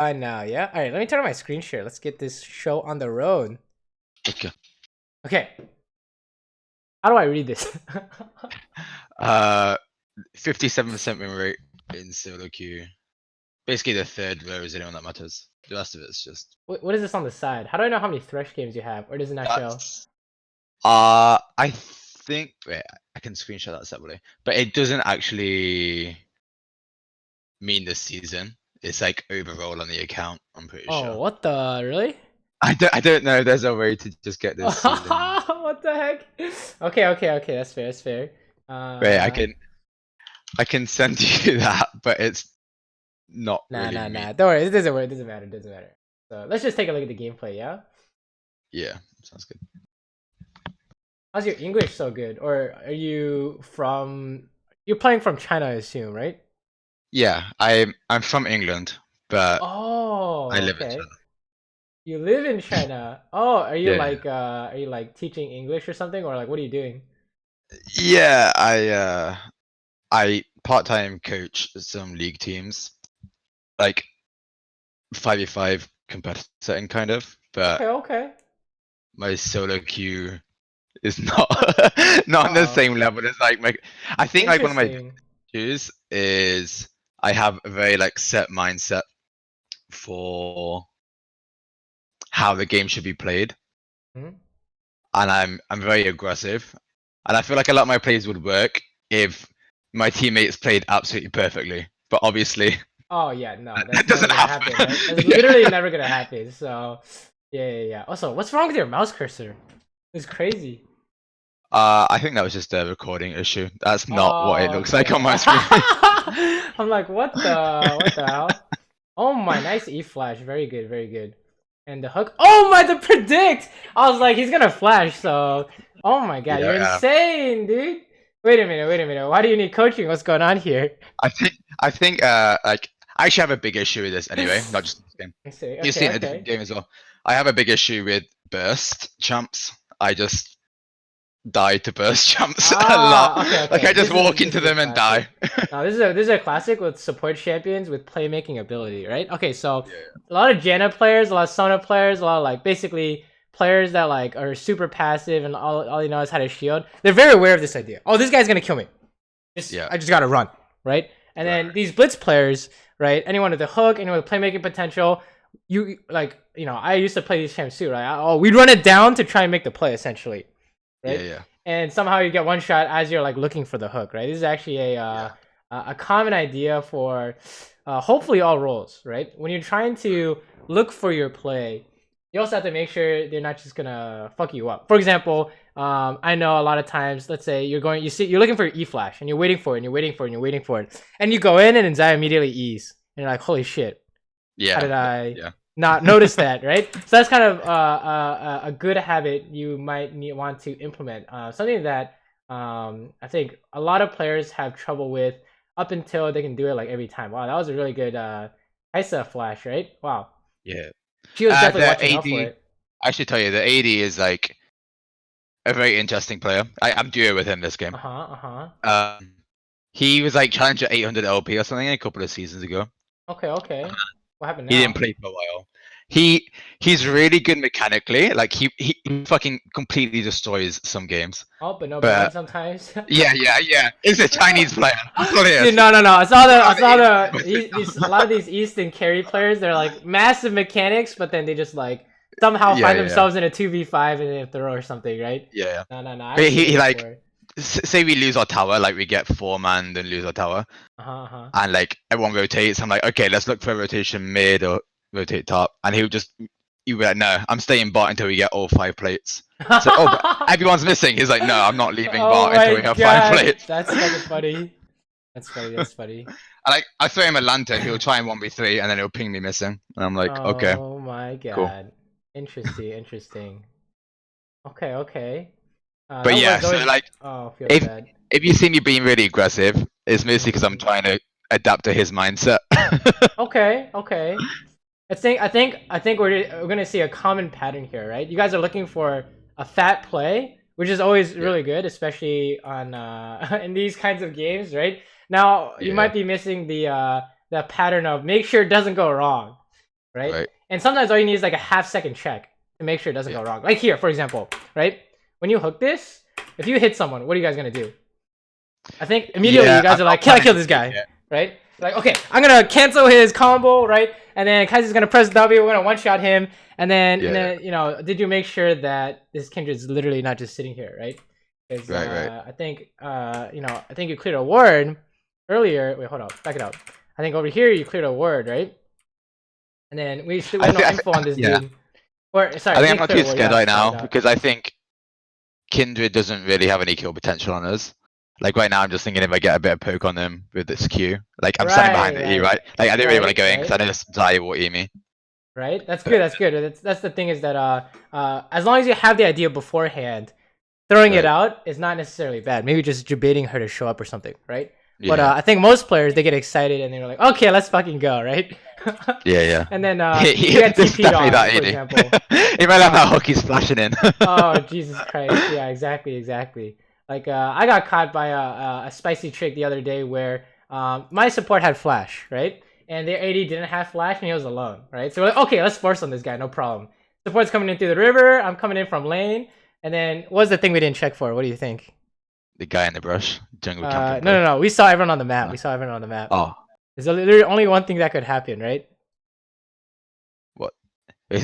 I know, yeah. All right, let me turn on my screen share. Let's get this show on the road. Okay. Okay. How do I read this? 57% win rate in solo queue. Basically, the third row is the only one that matters. The rest of it's just. What is this on the side? How do I know how many Thresh games you have, or does it not show? That's. I think. Wait, I can screenshot that separately, but it doesn't actually mean this season. It's like overall on the account. I'm pretty Oh, sure. what the really? I don't know. There's a way to just get this season. What the heck? Okay. That's fair. That's fair. Wait, I can send you that, but it's not really. Nah. Don't worry. It doesn't work. It doesn't matter. It doesn't matter. So let's just take a look at the gameplay. Yeah. Yeah, sounds good. How's your English so good? Or are you from? You're playing from China, I assume, right? Yeah, I'm from England, but Oh, I live in okay. China. You live in China. Oh, are you Yeah. are you like teaching English or something, or like what are you doing? Yeah, I part-time coach some league teams, like 5v5 competitive setting kind of, but Okay. my solo queue is not not on the Oh, same level as like my. I think like one of my interesting. issues is I have a very like set mindset for how the game should be played, Hmm? and I'm very aggressive, and I feel like a lot of my plays would work if my teammates played absolutely perfectly, but obviously Oh yeah, no, that that's never doesn't gonna happen, happen. right? That's Yeah. literally never gonna happen. So, yeah. Also, what's wrong with your mouse cursor? It's crazy. I think that was just a recording issue. That's not what it Oh, looks like on okay. my screen. I'm like, what the hell? Oh my, nice E flash. Very good, very good. And the hook. Oh my, the predict! I was like, he's gonna flash, so. Oh my god, you're Yeah, insane, dude. Wait a minute. Why do you need coaching? What's going on here? I think like I actually have a big issue with this anyway, not just this game. I see. You've seen a different Okay. game as well. I have a big issue with burst champs. I just die to burst champs a lot. Like Okay. I just walk This into is a them and die. classic. Now this is a classic with support champions with playmaking ability, right? Okay, so Yeah. a lot of Janna players, a lot of Sona players, a lot of like basically players that like are super passive and all you know is how to shield. They're very aware of this idea. Oh, this guy's gonna kill me. Yeah. I just gotta run, right? And Right. then these blitz players, right? Anyone with a hook, anyone with playmaking potential, you like, you know, I used to play these champs too, right? Oh, we'd run it down to try and make the play, essentially, right? Yeah. And somehow you get one shot as you're like looking for the hook, right? This is actually Yeah. a common idea for hopefully all roles, right? When you're trying to look for your play, you also have to make sure they're not just gonna fuck you up. For example, I know a lot of times, let's say you're looking for E flash and you're waiting for it and you're waiting for it and you're waiting for it, and you go in and Zai immediately E's, and you're like, holy shit, how did I Yeah. not notice that, right? So that's kind of a good habit you might want to implement. Something that I think a lot of players have trouble with up until they can do it like every time. Wow, that was a really good Isa flash, right? Wow, Yeah. she was definitely The watching out for AD, it. I should tell you, the AD is like a very interesting player. I'm duo with him this game. Um, he was like challenger 800 LP or something a couple of seasons ago. Okay. What happened He didn't now? play for a while. He's really good mechanically. Like he fucking completely destroys some games. Oh, but no brain But sometimes. yeah. It's a Chinese player. That's what it Dude, is. no. I saw It's a lot of these Eastern carry players. They're like massive mechanics, but then they just like somehow find yeah. themselves in a 2v5 and then throw or something, right? Yeah. No. I've But seen he it like before. say we lose our tower, like we get 4-man and lose our tower, Uh-huh. and like everyone rotates. I'm like, okay, let's look for a rotation mid or rotate top, and he'll just you be like, no, I'm staying bot until we get all 5 plates. So but everyone's missing. He's like, no, I'm not leaving Oh bot until my we have 5 god, plates. that's fucking funny. That's funny. I throw him a lantern, he'll try and 1v3, and then he'll ping me missing, and I'm like, okay, Oh my cool. god. Interesting. Okay. But That yeah, was so always. like Oh, feels if bad. if you see me being really aggressive, it's mostly because I'm Mm. trying to adapt to his mindset. Okay. I think we're gonna see a common pattern here, right? You guys are looking for a fat play, which is always Yeah. really good, especially on in these kinds of games, right? Now you Yeah. might be missing the pattern of make sure it doesn't go wrong. right? And sometimes all you need is like a half-second check to make sure it doesn't go wrong. Like here, for example, right? When you hook this, if you hit someone, what are you guys gonna do? I think immediately you guys are like, can I kill this guy? Right? Like, okay, I'm gonna cancel his combo, right? And then Kaiser's gonna press W, we're gonna one-shot him, and then, you know, did you make sure that this Kindred's literally not just sitting here, right? I think, you know, I think you cleared a ward earlier. Wait, hold up, back it up. I think over here you cleared a ward, right? And then we still have no info on this dude. Or sorry, I think I'm not too scared right now because I think Kindred doesn't really have any kill potential on us. Like right now, I'm just thinking if I get a bit of poke on them with this Q, like I'm standing behind the E, right? Like I don't really want to go in because I know this Zaya will E me. Right, that's good. That's good. That's the thing is that as long as you have the idea beforehand, throwing it out is not necessarily bad. Maybe just debating her to show up or something, right? But I think most players, they get excited and they're like, okay, let's fucking go, right? And then you get TP'd on, for example. He might have that hook he's flashing in. Oh, Jesus Christ. Yeah, exactly. Like, I got caught by a spicy trick the other day where my support had flash, right? And their AD didn't have flash and he was alone, right? So we're like, okay, let's force on this guy, no problem. Support's coming in through the river, I'm coming in from lane. And then, what was the thing we didn't check for? What do you think? The guy in the brush. Jungle no. We saw everyone on the map. Oh. There's literally only one thing that could happen, right? What?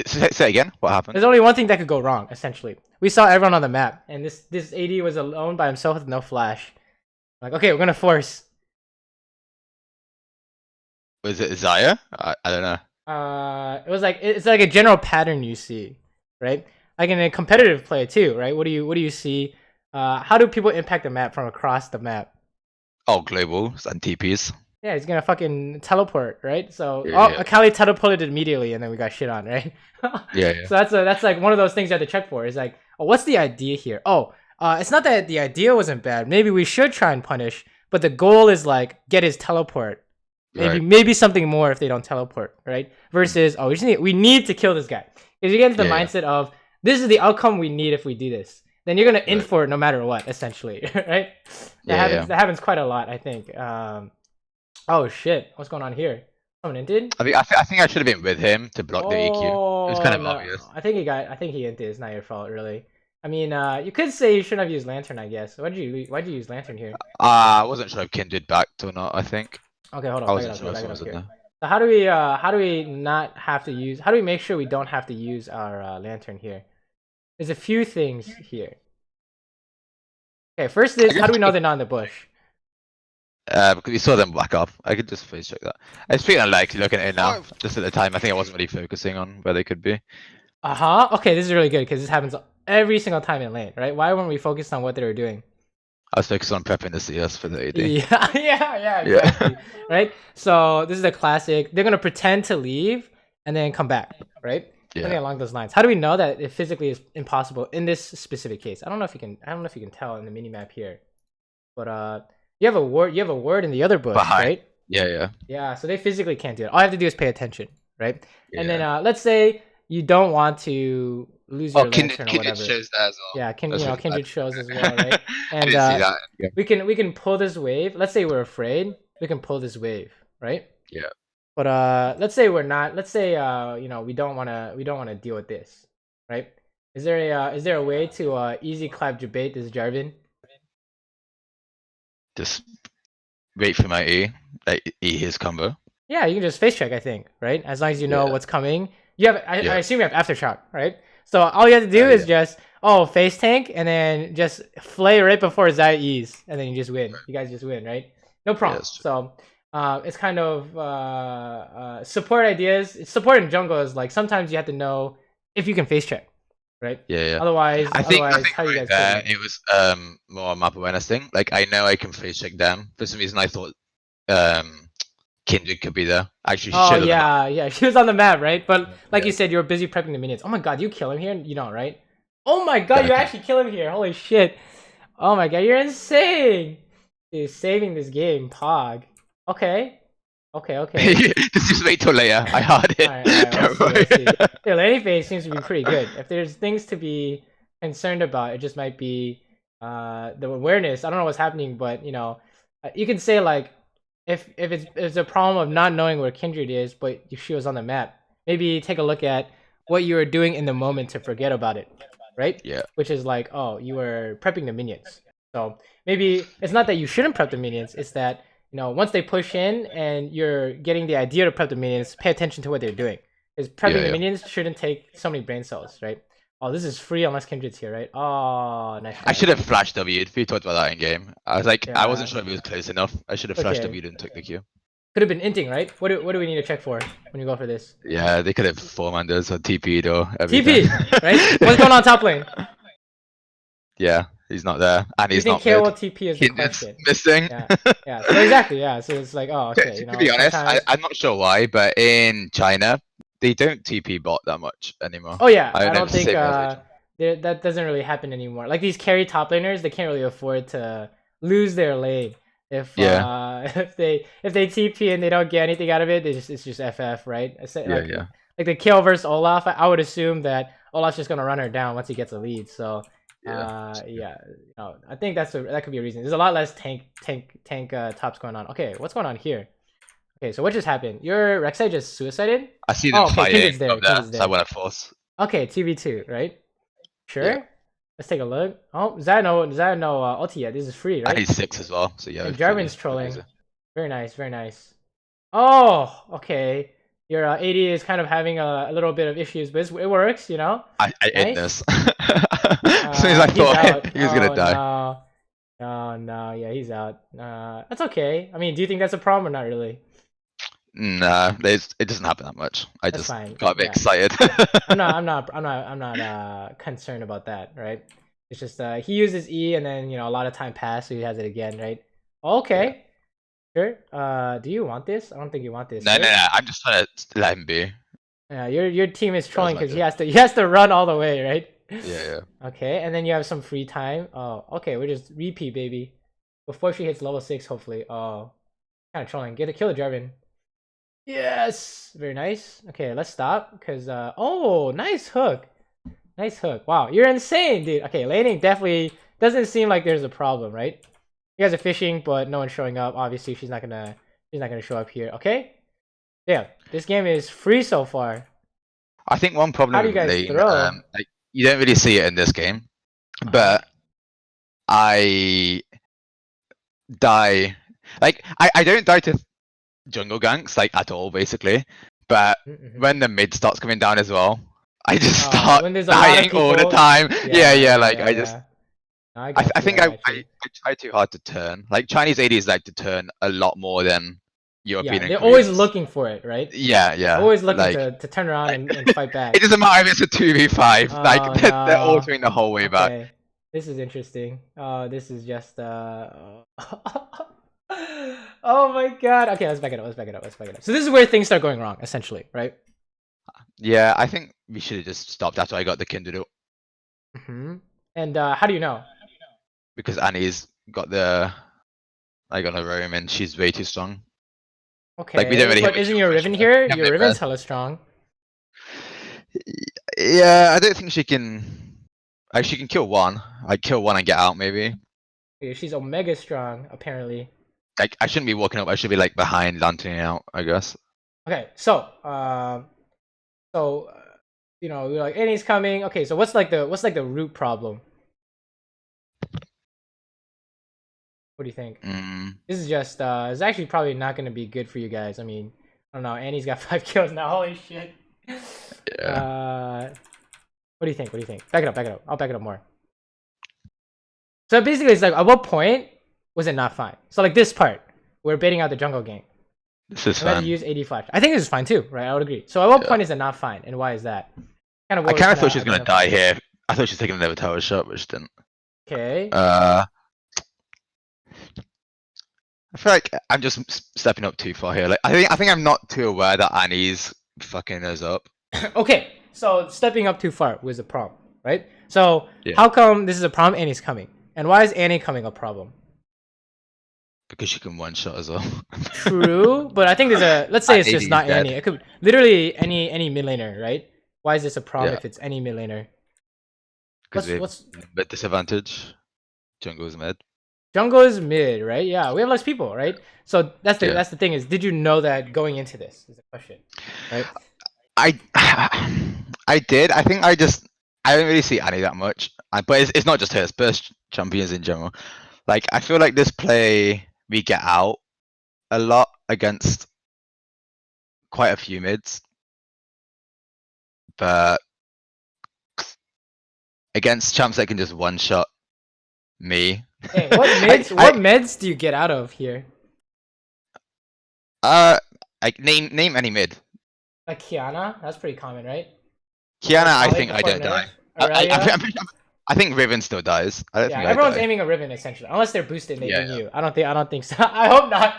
Say again? What happened? There's only one thing that could go wrong, essentially. We saw everyone on the map. And this AD was alone by himself with no flash. Like, okay, we're going to force. Was it Zaya? I don't know. It was like, it's like a general pattern you see, right? Like in a competitive play too, right? What do you see? How do people impact the map from across the map? Oh, globals and TPs. Yeah, he's gonna fucking teleport, right? So Akali teleported immediately, and then we got shit on, right? So that's like one of those things you have to check for. Is like, oh, what's the idea here? Oh, it's not that the idea wasn't bad. Maybe we should try and punish, but the goal is like get his teleport. Maybe something more if they don't teleport, right? Versus oh, we need to kill this guy. Because you get into the mindset of this is the outcome we need if we do this. Then you're gonna in for it no matter what, essentially, right? That happens quite a lot, I think. Oh shit, what's going on here? Someone inted? I think I should have been with him to block the EQ. It was kind of obvious. I think he inted. It's not your fault, really. I mean, you could say you shouldn't have used Lantern, I guess. Why'd you use Lantern here? I wasn't sure if Kindred backed or not. I think. Okay, hold on. So how do we not have to use? How do we make sure we don't have to use our Lantern here? There's a few things here. Okay, first is how do we know they're not in the bush? Because we saw them back up. I could just face check that. It's pretty unlikely looking at it now. Just at the time, I think I wasn't really focusing on where they could be. Okay, this is really good because this happens every single time in lane, right? Why weren't we focused on what they were doing? I was focused on prepping the CS for the AD. Yeah, exactly. Right? So this is a classic. They're gonna pretend to leave and then come back, right? Something along those lines. How do we know that it physically is impossible in this specific case? I don't know if you can tell in the mini map here, but you have a word in the other bush, right? Yeah. So they physically can't do it. All I have to do is pay attention, right? And then let's say you don't want to lose your lantern or whatever. Shows that as well. Yeah, Kindred shows as well, right? And we can pull this wave. Let's say we're afraid, we can pull this wave, right? Yeah. But let's say we're not. Let's say you know, we don't want to deal with this, right? Is there a way to easy clap debate this Jarvan? Just wait for my E, like E his combo. Yeah, you can just face check, I think, right? As long as you know what's coming. You have I assume you have Aftershock, right? So all you have to do is just face tank and then just flay right before Zaya E's, and then you just win. You guys just win, right? No problem. So it's kind of support ideas. Support in jungle is like sometimes you have to know if you can face check, right? Otherwise, I think how you guys it was more a map awareness thing. Like I know I can face check them. For some reason, I thought Kindred could be there. Actually, she was on the map, right? But like you said, you were busy prepping the minions. Oh my god, you kill him here? You don't, right? Oh my god, you actually kill him here! Holy shit! Oh my god, you're insane! Dude, saving this game, Pog. Okay. Just wait till later. I heard it. Let's see. The laning phase seems to be pretty good. If there's things to be concerned about, it just might be the awareness. I don't know what's happening, but you know, you can say like if it's a problem of not knowing where Kindred is, but she was on the map, maybe take a look at what you were doing in the moment to forget about it, right? Yeah. Which is like, oh, you were prepping the minions. So maybe it's not that you shouldn't prep the minions, it's that, you know, once they push in and you're getting the idea to prep the minions, pay attention to what they're doing. Because prepping the minions shouldn't take so many brain cells, right? Oh, this is free unless Kindred's here, right? Oh, nice. I should have flash W'd. We talked about that in game. I was like, I wasn't Yeah. sure if it was close enough. I should have flash Okay. W'd and took the Q. Could have been inting, right? What do we need to check for when you go for this? Yeah, they could have 4-manders or TP'd or everything. TP, right? What's going on top lane? Yeah, he's not there, and he's not KaSingLite mid. TP is the Kindred's question. missing. Yeah. So exactly, yeah. So it's like, oh, okay. You know, To be honest, sometimes... I'm not sure why, but in China, they don't TP bot that much anymore. Oh yeah, I don't think that doesn't really happen anymore. Like these carry top laners, they can't really afford to lose their lane. If if they TP and they don't get anything out of it, it's just FF, right? Like the kill versus Olaf, I would assume that Olaf's just gonna run her down once he gets a lead. So I think that could be a reason. There's a lot less tank tops going on. Okay, what's going on here? Okay, so what just happened? Your Rek'Sai just suicided? I see them fighting there. So I want to force. Okay, TV2, right? Sure. Yeah. Let's take a look. Oh, Zad no ulti yet. This is free, right? I need 6 as well. So yeah. And Jarvan's trolling. Very nice, very nice. Oh, okay. Your AD is kind of having a little bit of issues, but it works, you know. I ate this. As soon as I thought he was gonna die. No, yeah, he's out. That's okay. I mean, do you think that's a problem or not really? Nah, it doesn't happen that much. I just got a bit excited. I'm not concerned about that, right? It's just he uses E and then a lot of time passed, so he has it again, right? Okay, sure. Do you want this? I don't think you want this. No, I'm just trying to let him be. Yeah, your team is trolling because he has to run all the way, right? Yeah. Okay, and then you have some free time. Oh, okay, we're just repeat, baby. Before she hits level 6, hopefully. Oh, kind of trolling. Kill the Jarvan. Yes, very nice. Okay, let's stop because oh, nice hook. Wow, you're insane, dude. Okay, laning definitely doesn't seem like there's a problem, right? You guys are fishing, but no one's showing up. Obviously, she's not gonna show up here. Okay. Yeah, this game is free so far. I think one problem with lane, like, you don't really see it in this game, but I die. Like I don't die to jungle ganks like at all, basically. But when the mid starts coming down as well, I just start dying all the time. I think I try too hard to turn. Like Chinese ADs like to turn a lot more than European. They're always looking for it, right? Yeah. Always looking to turn around and fight back. It doesn't matter if it's a 2v5. They're altering the whole way back. This is interesting. This is just oh my god. Okay, let's back it up. So this is where things start going wrong, essentially, right? Yeah, I think we should have just stopped after I got the Kindred. And how do you know? Because Annie's got the on her roam and she's way too strong. Okay, like, we don't really but isn't your Riven here? Your Riven's hella strong. Yeah, I don't think she can. Like, she can kill one. I'd kill one and get out, maybe. Yeah, she's omega strong, apparently. Like, I shouldn't be walking up. I should be like behind, lanterning out, I guess. Okay, so we're like Annie's coming. Okay, so what's the root problem? What do you think? This is just it's actually probably not gonna be good for you guys. I mean, I don't know. Annie's got 5 kills now. Holy shit. Yeah. What do you think? Back it up. I'll back it up more. So basically, it's like, at what point was it not fine? So like this part, we're baiting out the jungle gank. This is fine. Use 85. I think this is fine too, right? I would agree. So at what point is it not fine, and why is that? I kind of thought she was gonna die here. I thought she was taking another tower shot, but she didn't. Okay. I feel like I'm just stepping up too far here. Like I think I'm not too aware that Annie's fucking us up. Okay, so stepping up too far was a problem, right? So how come this is a problem? Annie's coming, and why is Annie coming a problem? Because she can one shot as well. True, but I think there's a. Let's say it's just not Annie. It could literally any mid laner, right? Why is this a problem if it's any mid laner? Because what's mid disadvantage? Jungle's mid. Jungle is mid, right? Yeah, we have less people, right? So that's the thing is, did you know that going into this? Is the question, right? I I did. I think I don't really see Annie that much. But it's not just her. It's burst champions in general. Like I feel like this play we get out a lot against quite a few mids, but against champs that can just one shot me. Hey, what mids? What mids do you get out of here? Like name any mid. Like Kiana, that's pretty common, right? Kiana, I Molly think I before don't die. nerf. Aurelia. I think Riven still dies. I don't Yeah, think everyone's I die. aiming a Riven essentially, unless they're boosted and they Yeah, win you. I don't think so. I hope not.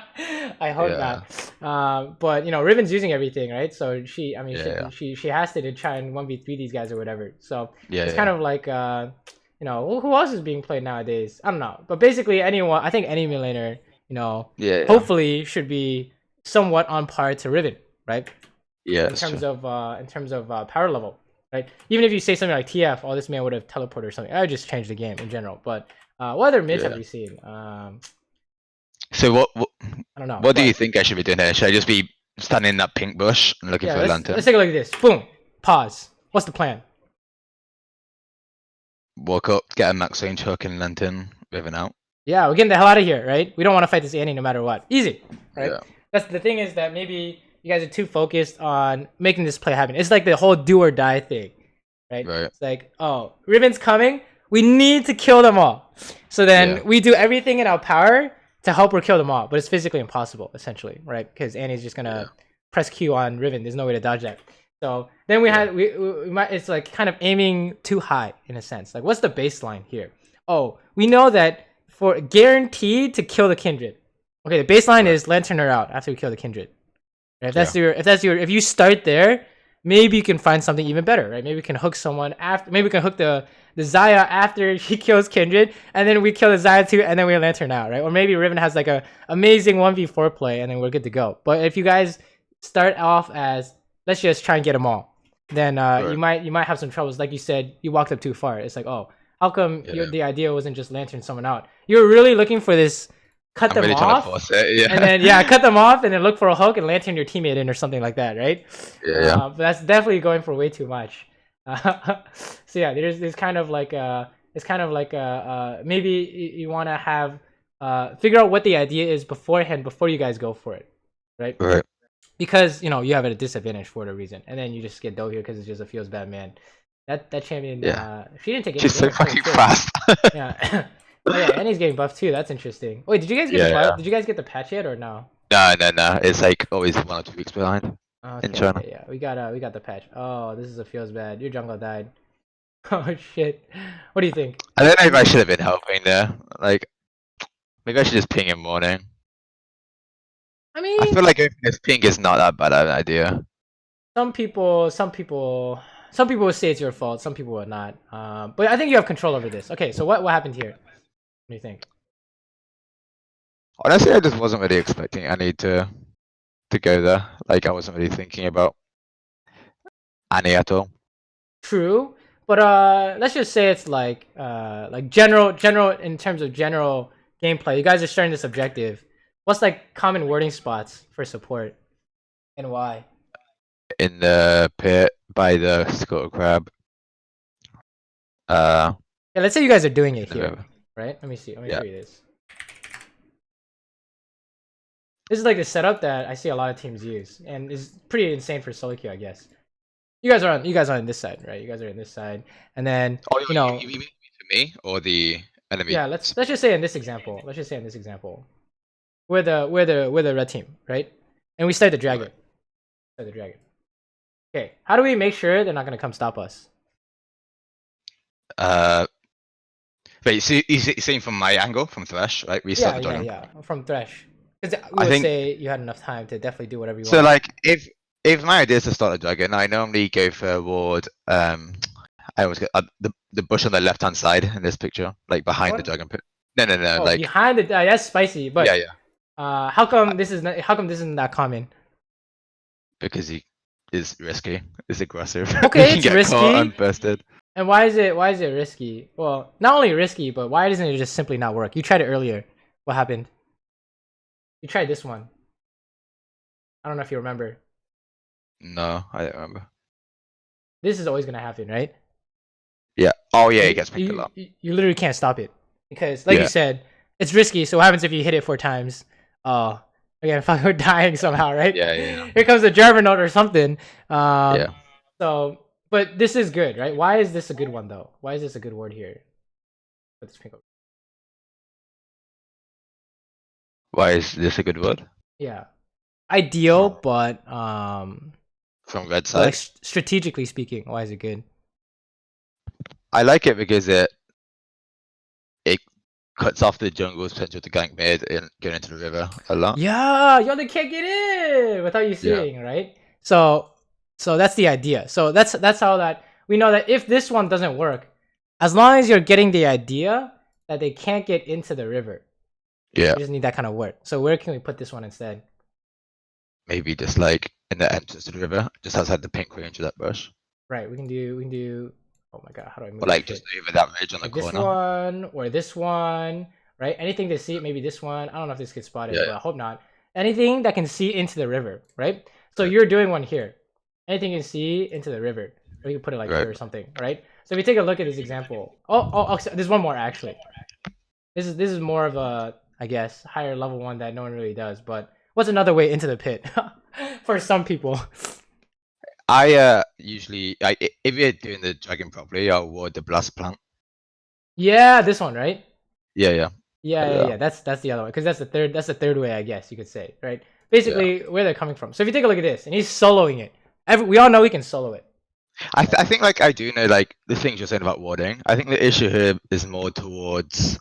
I hope Yeah. not. But you know, Riven's using everything, right? So she has to try and 1v3 these guys or whatever. So it's kind of like you know, who else is being played nowadays? I don't know. But basically anyone, I think any mid laner, you know, hopefully should be somewhat on par to Riven, right? Yeah. In terms of power level. Right? Even if you say something like TF, oh, this man would have teleported or something, I would just change the game in general. But what other mids have we seen? So what I don't know. What do you think I should be doing here? Should I just be standing in that pink bush and looking for a lantern? Let's take a look at this. Boom. Pause. What's the plan? Walk up, get a max range hook and lantern, Riven out. Yeah, we're getting the hell out of here, right? We don't want to fight this Annie no matter what. Easy, right? Yeah. That's the thing, is that maybe you guys are too focused on making this play happen. It's like the whole do or die thing, right? It's like, oh, Riven's coming. We need to kill them all. So then we do everything in our power to help her kill them all, but it's physically impossible, essentially, right? Because Annie's just gonna press Q on Riven. There's no way to dodge that. So then we might, it's like kind of aiming too high in a sense. Like, what's the baseline here? Oh, we know that for guaranteed to kill the Kindred. Okay, the baseline is lantern her out after we kill the Kindred. If if you start there, maybe you can find something even better, right? Maybe we can hook someone after. Maybe we can hook the Xayah after she kills Kindred, and then we kill the Xayah too, and then we lantern out, right? Or maybe Riven has like a amazing 1v4 play, and then we're good to go. But if you guys start off as let's just try and get them all, then you might have some troubles. Like you said, you walked up too far. It's like, oh, how come the idea wasn't just lantern someone out? You're really looking for this. Cut them off, and then cut them off, and then look for a hook and lantern your teammate in or something like that, right? But that's definitely going for way too much. So yeah, there's kind of like maybe you want to have figure out what the idea is beforehand before you guys go for it, right? Right. Because you know you have it at a disadvantage for a reason, and then you just get dough here because it's just a feels bad man. That champion, she didn't take it. She's so fucking fast. Yeah. Oh yeah, and he's getting buffed too. That's interesting. Wait, did you guys get did you guys get the patch yet or no? No. It's like always 1 or 2 weeks behind in China. Okay, yeah, we got the patch. Oh, this is a feels bad. Your jungle died. Oh shit. What do you think? I don't know if I should have been helping there. Like, maybe I should just ping him morning. I mean, I feel like this ping is not that bad of an idea. Some people will say it's your fault. Some people will not. But I think you have control over this. Okay, so what happened here? What do you think? Honestly, I just wasn't really expecting Annie to go there. Like, I wasn't really thinking about Annie at all. True, but let's just say it's like general in terms of general gameplay. You guys are starting this objective. What's like common wording spots for support, and why? In the pit by the Scuttle Crab. Yeah, let's say you guys are doing it here. Right? Let me see. Let me show you this. This is like the setup that I see a lot of teams use, and is pretty insane for solo queue, I guess. You guys are on this side, right? You guys are on this side, and then you know. You mean to me or the enemy? Yeah, let's just say in this example. Let's just say in this example, we're the red team, right? And we start the dragon. Okay, how do we make sure they're not gonna come stop us? Wait, so you're saying from my angle, from Thresh, right? Restart the dragon. Yeah, from Thresh. Because I would say you had enough time to definitely do whatever you want. So like, if my idea is to start a dragon, I normally go for a ward. I always get the bush on the left hand side in this picture, like behind the dragon pit. No, oh, like behind the that's spicy. But yeah. How come this isn't that common? Because he is risky. It's aggressive. Okay, it's risky. Unbusted. And why is it risky? Well, not only risky, but why doesn't it just simply not work? You tried it earlier. What happened? You tried this one. I don't know if you remember. No, I don't remember. this is always gonna happen, right? Yeah. Oh yeah, it gets picked a lot. You literally can't stop it because, like you said, it's risky. So what happens if you hit it 4 times? Oh, again, fuck, we're dying somehow, right? Yeah. Here comes a JarlCarl or something. Yeah. So, but this is good, right? Why is this a good one though? Why is this a good word here? Put this pink over. Why is this a good word? Yeah, ideal, but from red side. like strategically speaking, why is it good? I like it because it cuts off the jungle's potential to gank mid and get into the river a lot. Yeah, yo, they can't get in without you seeing, right? So that's the idea. So that's how that we know that if this one doesn't work, as long as you're getting the idea that they can't get into the river. Yeah. You just need that kind of word. So where can we put this one instead? Maybe just like in the entrance to the river, just outside the pink range of that bush. Right. We can do. Oh my god, how do I move? Or like just over that ridge on the corner. This one or this one, right? Anything to see, maybe this one. I don't know if this gets spotted, but I hope not. Anything that can see into the river, right? So you're doing one here. Anything you can see into the river. Or you can put it like here or something, right? So if we take a look at this example. Oh, there's one more actually. This is more of a, I guess, higher level one that no one really does. But what's another way into the pit for some people? I usually, if you're doing the dragon properly, I'll ward the blast plant. Yeah, this one, right? Yeah. That's the other one because that's the third way, I guess you could say, right? Basically, where they're coming from. So if you take a look at this, and he's soloing it. We all know he can solo it. I think like I do know like the things you're saying about warding. I think the issue here is more towards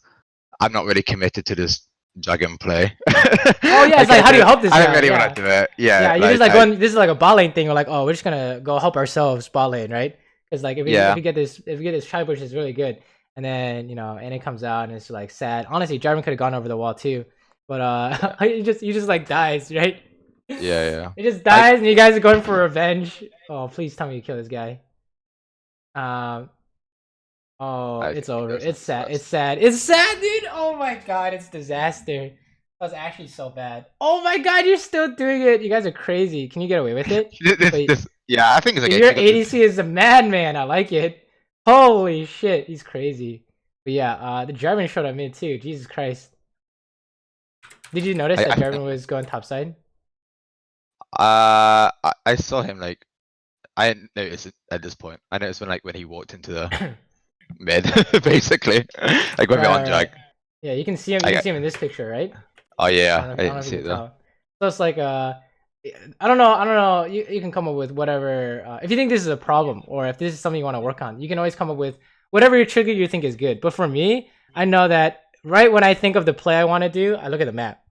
I'm not really committed to this dragon play. Oh yeah, it's like how do you help this guy? I don't really want to do it. Yeah, you're just like going. This is like a bot lane thing. We're like, oh, we're just gonna go help ourselves bot lane, right? Because like if we get this tri bush is really good, and then and it comes out and it's like sad. Honestly, Jarvan could have gone over the wall too, but he just like dies, right? Yeah. He just dies, and you guys are going for revenge. Oh, please tell me you kill this guy. Oh, it's over. It's sad. It's sad, dude. Oh my god, it's disaster. That was actually so bad. Oh my god, you're still doing it. You guys are crazy. Can you get away with it? Yeah, I think it's okay. Your ADC is a madman. I like it. Holy shit, he's crazy. But yeah, the Jarvan showed up mid too. Jesus Christ. Did you notice that Jarvan was going topside? I saw him like I didn't notice it at this point. I noticed when he walked into the mid, basically. Like when we're on drag. Yeah, you can see him. You can see him in this picture, right? Oh yeah, I didn't see it though. So it's like I don't know. You can come up with whatever. If you think this is a problem or if this is something you want to work on, you can always come up with whatever your trigger you think is good. But for me, I know that right when I think of the play I want to do, I look at the map,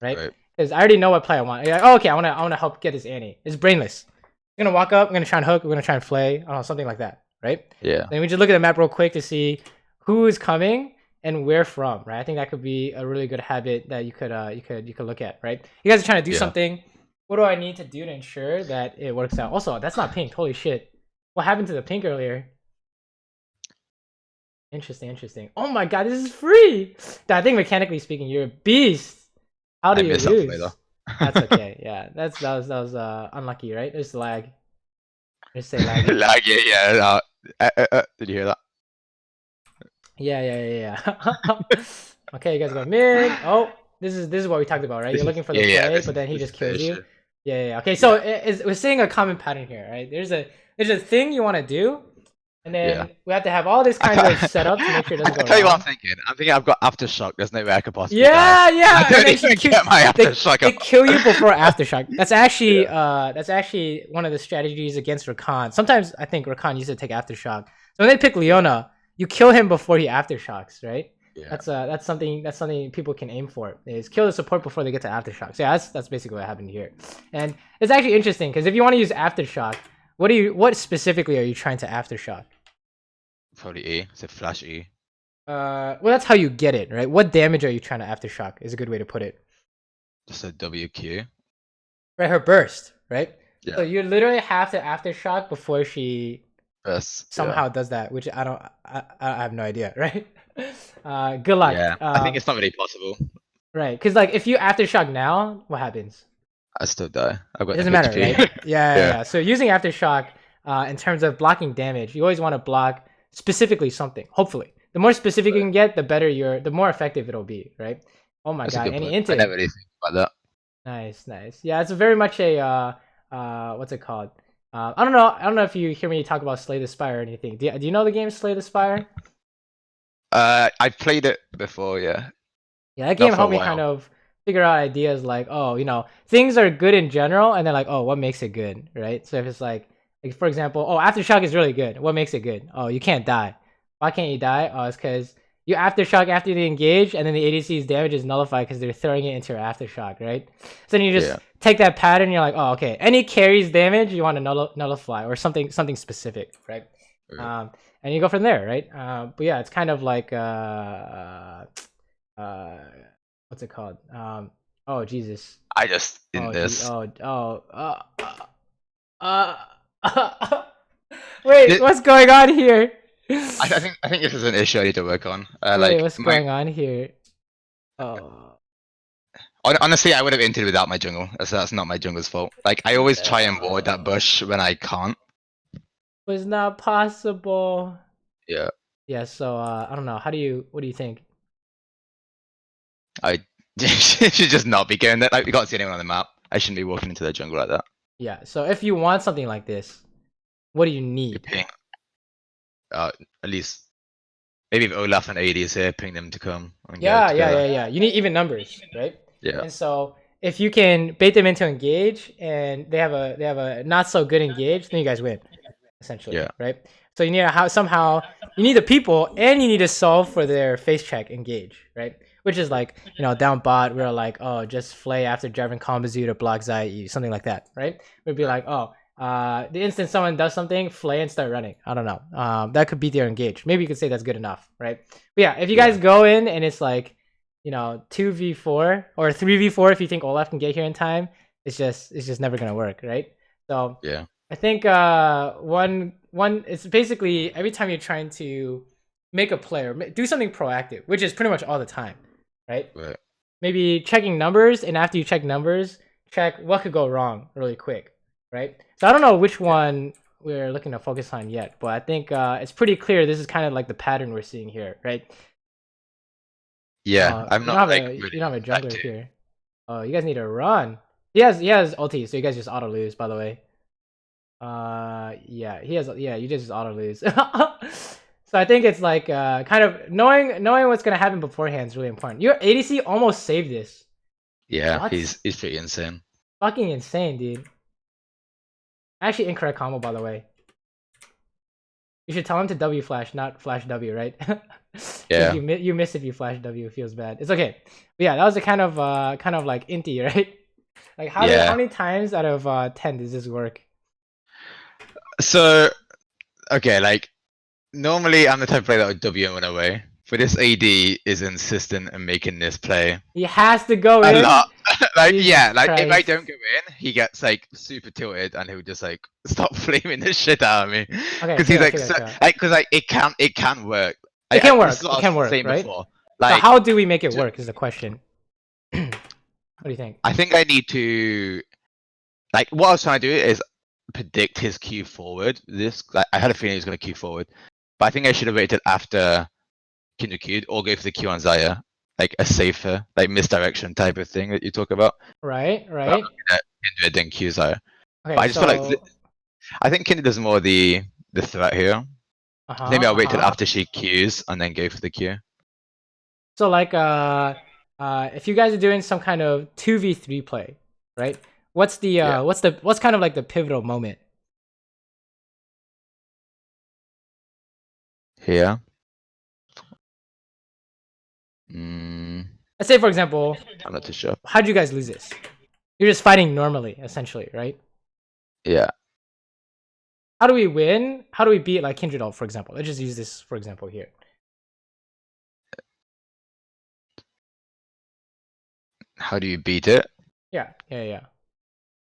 right? Because I already know what play I want. Like, oh, okay, I want to help get this Annie. It's brainless. I'm gonna walk up. I'm gonna try and hook. We're gonna try and flay. I don't know, something like that, right? Yeah. Then we just look at the map real quick to see who is coming and where from, right? I think that could be a really good habit that you could look at, right? You guys are trying to do something. What do I need to do to ensure that it works out? Also, that's not pink. Holy shit! What happened to the pink earlier? Interesting. Oh my god, this is free. I think mechanically speaking, you're a beast. How do you lose? That's okay. Yeah, that was unlucky, right? There's lag. Just say lag. Lag, yeah. Did you hear that? Yeah. Okay, you guys go mid. Oh, this is what we talked about, right? You're looking for the play, but then he just kills you. Yeah. Okay, so we're seeing a common pattern here, right? There's a thing you want to do, and then we have to have all this kind of set up to make sure it doesn't go wrong. I'll tell you what I'm thinking. I'm thinking I've got Aftershock. There's no way I could possibly die. I don't even get my Aftershock. They kill you before Aftershock. That's actually one of the strategies against Rakan. Sometimes I think Rakan used to take Aftershock. So when they pick Leona, you kill him before he Aftershocks, right? Yeah. That's something people can aim for, is kill the support before they get to Aftershock. So yeah, that's basically what happened here. And it's actually interesting because if you want to use Aftershock, what specifically are you trying to Aftershock? Probably E. It's a flash E. Well, that's how you get it, right? What damage are you trying to Aftershock is a good way to put it. Just a WQ. Right, her burst, right? Yeah. So you literally have to Aftershock before she somehow does that, which I have no idea, right? Good luck. Yeah, I think it's not really possible. Right, because like if you Aftershock now, what happens? I still die. It doesn't matter, right? Yeah. So using Aftershock, in terms of blocking damage, you always want to block specifically something. Hopefully, the more specific you can get, the more effective it'll be, right? Oh my That's god, a good any point. I into never really think about that. nice. Yeah, it's very much a what's it called? I don't know if you hear me talk about Slay the Spire or anything. Do you know the game Slay the Spire? I played it before, yeah. Yeah, that Not game for a helped me while. kind of figure out ideas like, oh, things are good in general, and then like, oh, what makes it good, right? So if it's like for example, oh, Aftershock is really good. What makes it good? Oh, you can't die. Why can't you die? Oh, it's because you Aftershock after they engage, and then the ADC's damage is nullified because they're throwing it into your Aftershock, right? So then you just take that pattern, you're like, oh, okay, any carries damage, you want to nullify or something specific, right? And you go from there, right? But yeah, it's kind of like what's it called? Oh Jesus. I just in Oh this. Wait, what's going on here? I think this is an issue I need to work on. Wait, what's going on here? Oh. Honestly, I would have entered without my jungle. That's not my jungle's fault. Like I always try and ward that bush when I can't. Was not possible. Yeah. Yeah. So I don't know. What do you think? I should just not be going there. Like we can't see anyone on the map. I shouldn't be walking into the jungle like that. Yeah. So if you want something like this, what do you need? Ping. At least maybe if Olaf and AD is here, ping them to come. And Yeah. You need even numbers, right? Yeah. And so if you can bait them into engage, and they have a not so good engage, then you guys win, essentially. Yeah. Right. So you need somehow you need the people, and you need to solve for their face check engage, right? Which is like, down bot, we're like, oh, just flay after Jarvan combos you to block Zai, something like that, right? We'd be like, oh, the instant someone does something, flay and start running. I don't know. That could be their engage. Maybe you could say that's good enough, right? But yeah, if you guys go in and it's like, 2v4 or 3v4, if you think Olaf can get here in time, it's just never gonna work, right? So yeah, I think one it's basically every time you're trying to make a play or do something proactive, which is pretty much all the time, right? Maybe checking numbers, and after you check numbers, check what could go wrong really quick, right? So I don't know which one we're looking to focus on yet, but I think it's pretty clear this is kind of like the pattern we're seeing here, right? Yeah, I'm not like you don't have a jungler here. Oh, you guys need to run. He has ulti, so you guys just auto lose, by the way. Yeah, he has. Yeah, you just auto lose. So I think it's like kind of knowing what's gonna happen beforehand is really important. Your ADC almost saved this. Yeah, What? he's pretty insane. Fucking insane, dude. Actually, incorrect combo, by the way. You should tell him to W flash, not flash W, right? Yeah. You miss if you flash W. It feels bad. It's okay. But yeah, that was a kind of like inty, right? Like how many times out of 10 does this work? So, okay, like normally I'm the type of player that would W and run away. But this AD is insistent in making this play. He has to go A in. lot. Like Jesus if I Christ. don't go in, he gets like super tilted and he'll just like stop flaming the shit out of me. Okay, Because he's chill. because it can work. It can work. This is what It can I was work, saying right? before. So Like, how do we make it work is the question. What do you think? I think I need to, like, what I was trying to do is predict his Q forward. I had a feeling he was going to Q forward, but I think I should have waited after Kindred Q'd or go for the Q on Zaya, like a safer, like misdirection type of thing that you talk about. Right. Kindred then Q Zaya. Okay, But I just feel like I think Kindred does more the threat here. Maybe I'll wait till after she Qs and then go for the Q. So like if you guys are doing some kind of 2v3 play, right? What's kind of like the pivotal moment? Here. Let's say, for example, I'm not too sure. how do you guys lose this? You're just fighting normally, essentially, right? Yeah. How do we win? How do we beat like Kindred ult, for example? Let's just use this for example here. How do you beat it? Yeah.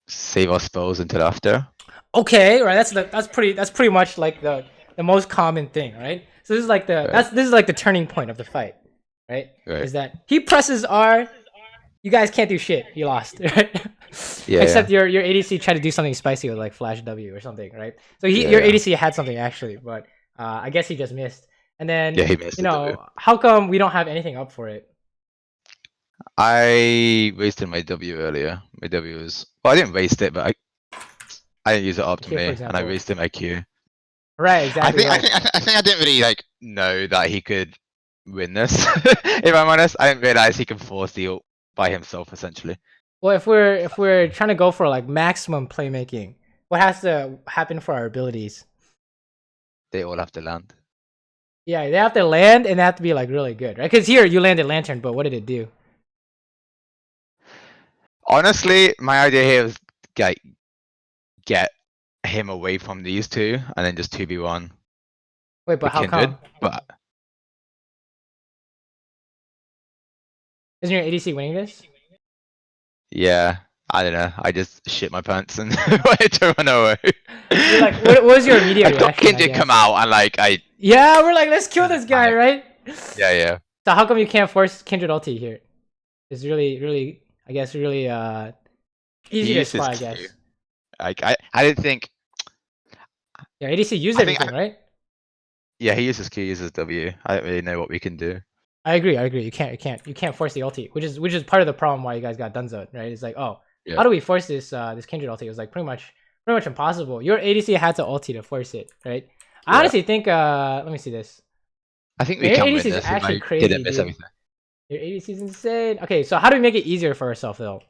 Save our spells until after. Okay, right. That's pretty much like the most common thing, right? So this is like this is like the turning point of the fight, right? Is that he presses R, you guys can't do shit. You lost, right? Yeah. Except your ADC tried to do something spicy with like Flash W or something, right? So Yeah, your yeah. ADC had something actually, but I guess he just missed. And then Yeah, he missed you the W. know, how come we don't have anything up for it? I wasted my W earlier. My W was well, I didn't waste it, but I didn't use it Here, for optimally, and I example. wasted my Q. Right, exactly. I think I didn't really like know that he could win this. If I'm honest, I didn't realize he can force the ult by himself essentially. Well, if we're trying to go for like maximum playmaking, what has to happen for our abilities? They all have to land. Yeah, they have to land and they have to be like really good, right? Because here you landed Lantern, but what did it do? Honestly, my idea here was get him away from these two and then just 2v1 Wait, but the how Kindred. come? But Isn't your ADC winning this? yeah, I don't know. I just shit my pants and wanted to run away. You're like, what was your immediate I thought reaction? Kindred come out and like Yeah, we're like, let's kill this guy, right? yeah. So how come you can't force Kindred ulti here? It's really, I guess, really easy to spot, I guess. I didn't think. Yeah, ADC used I think everything, right? Yeah, he uses Q, uses W. I don't really know what we can do. I agree. You can't force the ulti, which is part of the problem why you guys got Dunzo, right? It's like, oh, Yeah. how do we force this this Kindred ulti? It was like pretty much impossible. Your ADC had to ulti to force it, right? I honestly think let me see this. I think we Your can ADC win is this. actually If I crazy, didn't miss dude. everything. Your ADC is insane. Okay, so how do we make it easier for ourselves though?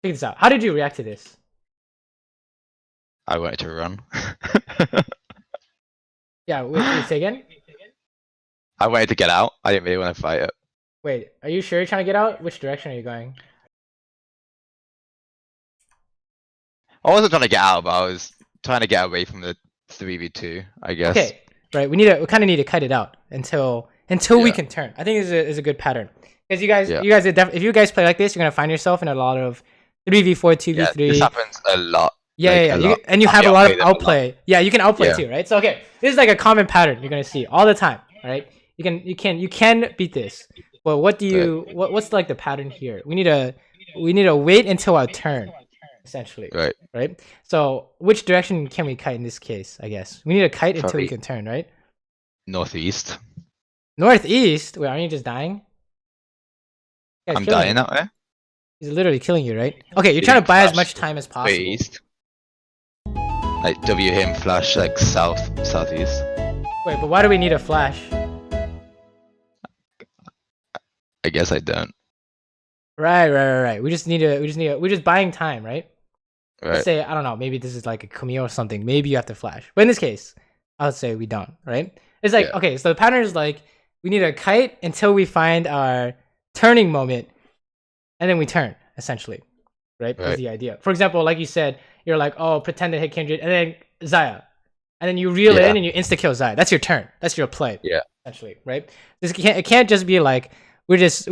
Check this out. How did you react to this? I wanted to run. Yeah, wait, say again? I wanted to get out. I didn't really want to fight it. Wait, are you sure you're trying to get out? Which direction are you going? I wasn't trying to get out, but I was trying to get away from the 3v2, I guess. Okay, right. We kind of need to cut it out until we can turn. I think is a good pattern because you guys if you guys play like this, you're gonna find yourself in a lot of 3v4, 2v3. Yeah, this happens a lot. Yeah, like, and you have a lot of outplay. Yeah, you can outplay Yeah. too, right? So okay, this is like a common pattern you're gonna see all the time, right? You can beat this, but what's like the pattern here? We need to wait until our turn, essentially. Right. So which direction can we kite in this case? I guess we need to kite until we can turn, right? Northeast. Northeast. Wait, aren't you just dying? I'm dying that way. He's literally killing you, right? Okay, you're trying to buy as much time as possible. East. Like W him flash like southeast. Wait, but why do we need a flash? I guess I don't. Right. We're just buying time, right? Right. Let's say, I don't know, maybe this is like a Qwelz or something. Maybe you have to flash. But in this case, I would say we don't, right? It's like, okay, so the pattern is like, we need to kite until we find our turning moment, and then we turn, essentially. Right? That's the idea. For example, like you said, you're like, oh, pretend to hit Kindred, and then Xayah. And then you reel in and you insta-kill Xayah. That's your turn. That's your play. Yeah. Essentially, right? It can't just be like, we're just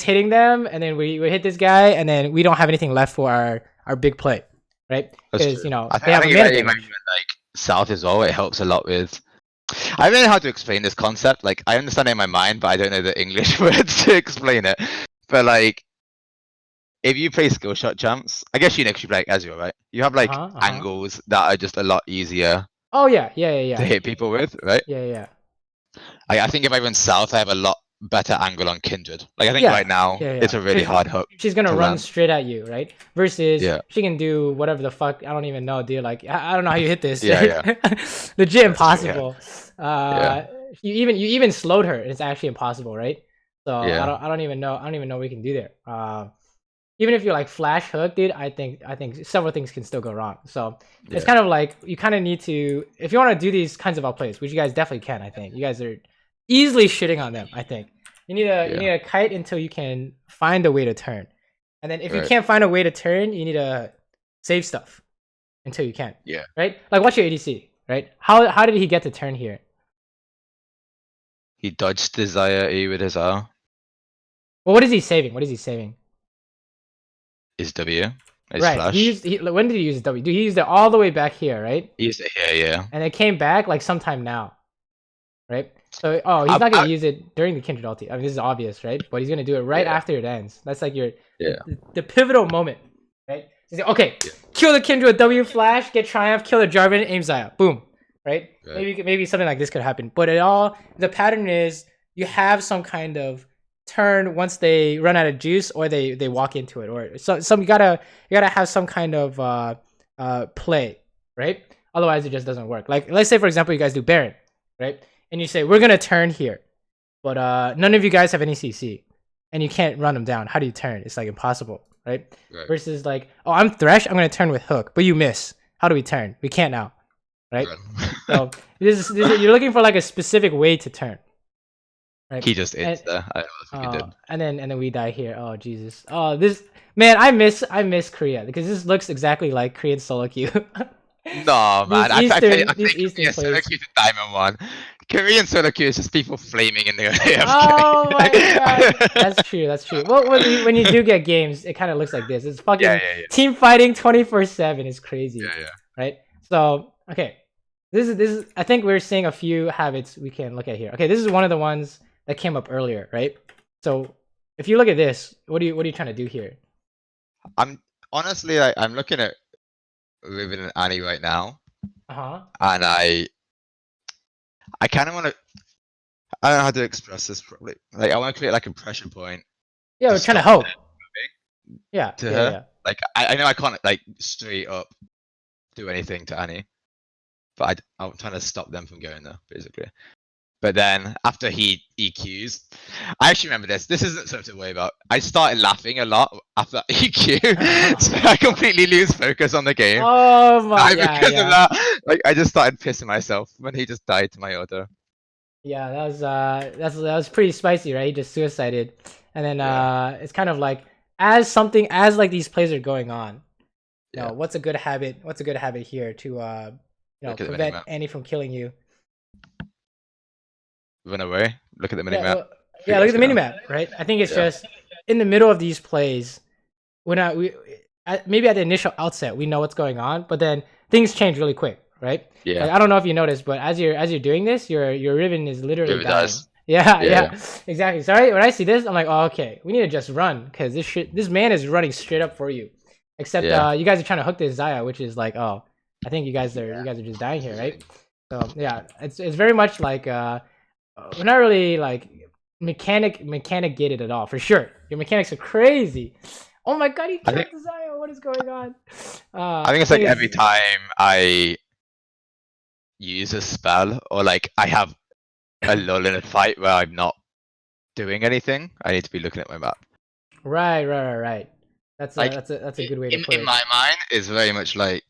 hitting them, and then we hit this guy, and then we don't have anything left for our big play, right? Because they have a mana damage. Like south as well, it helps a lot with. I don't know how to explain this concept. Like I understand it in my mind, but I don't know the English words to explain it. But like, if you play skill shot jumps, I guess you know, 'cause you play like Ezreal, right? You have like angles that are just a lot easier. Oh yeah. To hit people with, right? Yeah. I think if I run south, I have a lot better angle on Kindred. Like I think right now it's a really hard hook. She's gonna run straight at you, right? Versus she can do whatever the fuck, I don't even know, dude. Like I don't know how you hit this. Legit impossible. You even slowed her, and it's actually impossible, right? So I don't even know what we can do there. Even if you're like flash hook, dude, I think several things can still go wrong. So it's kind of like you kind of need to, if you want to do these kinds of outplays, which you guys definitely can. I think you guys are easily shitting on them. I think you need to kite until you can find a way to turn, and then if you can't find a way to turn, you need to save stuff until you can. Yeah. Right. Like what's your ADC? Right. How did he get to turn here? He dodged the Xayah E with his R. Well, what is he saving? His W. His right. Flash. When did he use his W? Dude, he used it all the way back here, right? He used it here, yeah. And it came back like sometime now, right? So he's not gonna use it during the Kindred ulti. I mean, this is obvious, right? But he's gonna do it right after it ends. That's like the pivotal moment, right? He's like, okay, kill the Kindred with W flash, get Triumph, kill the Jarvan, aim Xayah, boom, right? Maybe something like this could happen. But the pattern is you have some kind of turn once they run out of juice, or they walk into it, or some you gotta have some kind of play, right? Otherwise, it just doesn't work. Like, let's say for example, you guys do Baron, right? And you say we're gonna turn here, but none of you guys have any CC, and you can't run them down. How do you turn? It's like impossible, right? Versus like, oh, I'm Thresh, I'm gonna turn with hook, but you miss. How do we turn? We can't now, right? So you're looking for like a specific way to turn. Right? He just is there. I don't know if he did. And then we die here. Oh Jesus. Oh, this man, I miss Korea because this looks exactly like Korean solo queue. No man, I think Eastern solo queue to Diamond 1. Korean solo queue is just people flaming in the AFK. Oh my god, that's true. That's true. Well, when you do get games, it kind of looks like this. It's fucking team fighting 24/7. It's crazy. Right. So okay, this is. I think we're seeing a few habits we can look at here. Okay, this is one of the ones that came up earlier, right? So if you look at this, what are you trying to do here? I'm honestly I'm looking at Riven and Annie right now, and I kind of want to. I don't know how to express this properly. Like, I want to create like a pressure point. Yeah, we're trying to help. Yeah, to her. Yeah. Like, I know I can't like straight up do anything to Annie, but I'm trying to stop them from going there, basically. But then after he EQs, I actually remember this. This isn't something to worry about. I started laughing a lot after EQ, so I completely lose focus on the game. Oh my god! Because of that, like I just started pissing myself when he just died to my auto. Yeah, that was pretty spicy, right? He just suicided, and then it's kind of like as like these plays are going on. You know, what's a good habit? What's a good habit here to prevent Annie from killing you? Run away. Look at the minimap. Look at the minimap, right? I think it's just in the middle of these plays. Maybe at the initial outset we know what's going on, but then things change really quick, right? Yeah. Like, I don't know if you noticed, but as you're doing this, your Riven is literally dying. Yeah, exactly. So when I see this, I'm like, oh, okay, we need to just run because this man is running straight up for you. Except you guys are trying to hook this Xayah, which is like, oh, I think you guys are just dying here, right? So yeah, it's very much like we're not really like mechanic gated at all, for sure. Your mechanics are crazy. Oh my god, he killed the Xayah. What is going on? I think it's like every time I use a spell or like I have a lull in a fight where I'm not doing anything, I need to be looking at my map. Right. That's a good way to put it. In my mind, it's very much like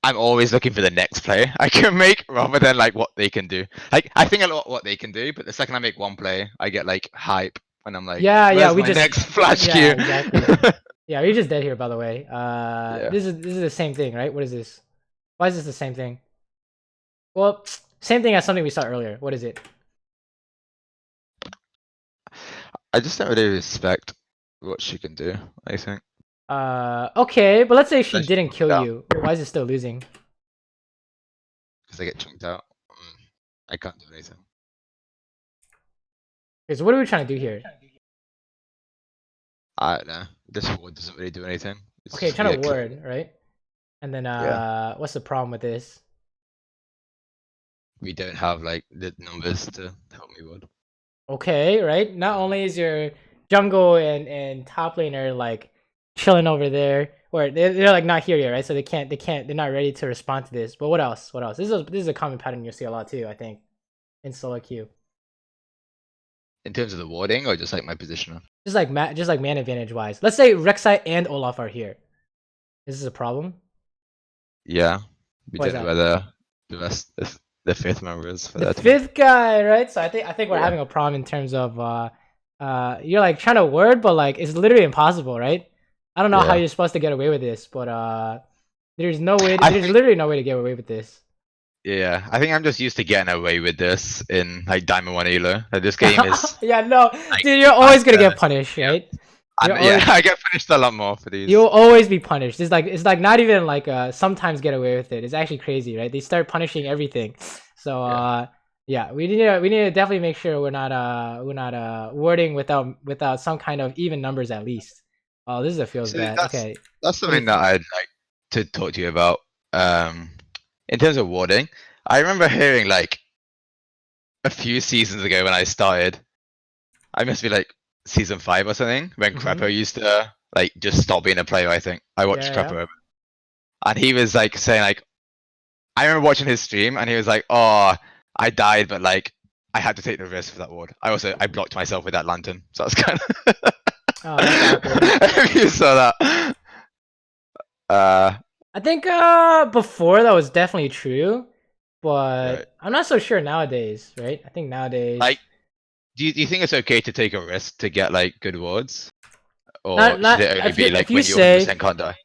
I'm always looking for the next play I can make rather than like what they can do. Like I think a lot what they can do, but the second I make one play, I get like hype when I'm like, we just next flash queue. Exactly. Yeah, we're just dead here, by the way. This is the same thing, right? What is this? Why is this the same thing? Well, same thing as something we saw earlier. What is it? I just don't really respect what she can do, I think. Okay, but let's say she didn't kill you. Why is it still losing? Because I get chunked out. I can't do anything. Okay, so what are we trying to do here? I don't know. This ward doesn't really do anything. It's okay, trying to ward, right? And then what's the problem with this? We don't have like the numbers to help me ward. Okay, right? Not only is your jungle and top laner like chilling over there, or they're like not here yet, right? So they're not ready to respond to this. But what else? This is a common pattern you'll see a lot too, I think, in solo queue. In terms of the warding, or just like my positioner? Just like man advantage wise. Let's say Rek'Sai and Olaf are here. Is this a problem? Yeah, we don't know whether the fifth member is for that. Fifth guy, right? So I think we're having a problem in terms of you're like trying to word, but like it's literally impossible, right? I don't know how you're supposed to get away with this, but there's literally no way to get away with this. Yeah, I think I'm just used to getting away with this in like Diamond 1 Elo. Like, this game is like, dude, you're always gonna get punished, right? I get punished a lot more for these. You'll always be punished. It's like not even like sometimes get away with it. It's actually crazy, right? They start punishing everything. So Yeah, we need to definitely make sure we're not wording without some kind of even numbers at least. Oh, this is a feels So bad. Okay. that's What do you something that think? I'd like to talk to you about. In terms of warding, I remember hearing like a few seasons ago when I started. I must be like season 5 or something when Creppo used to like just stop being a player. I think I watched Yeah, yeah. Creppo, and he was like saying like I remember watching his stream, and he was like, "Oh, I died, but like I had to take the risk for that ward. I blocked myself with that lantern, so that's kind of." Oh, that's awkward. If you saw that. I think before that was definitely true, but Right. I'm not so sure nowadays, right? I think nowadays Like, do you think it's okay to take a risk to get like good wards, or not should not it only be like if you when you 100% say can't die?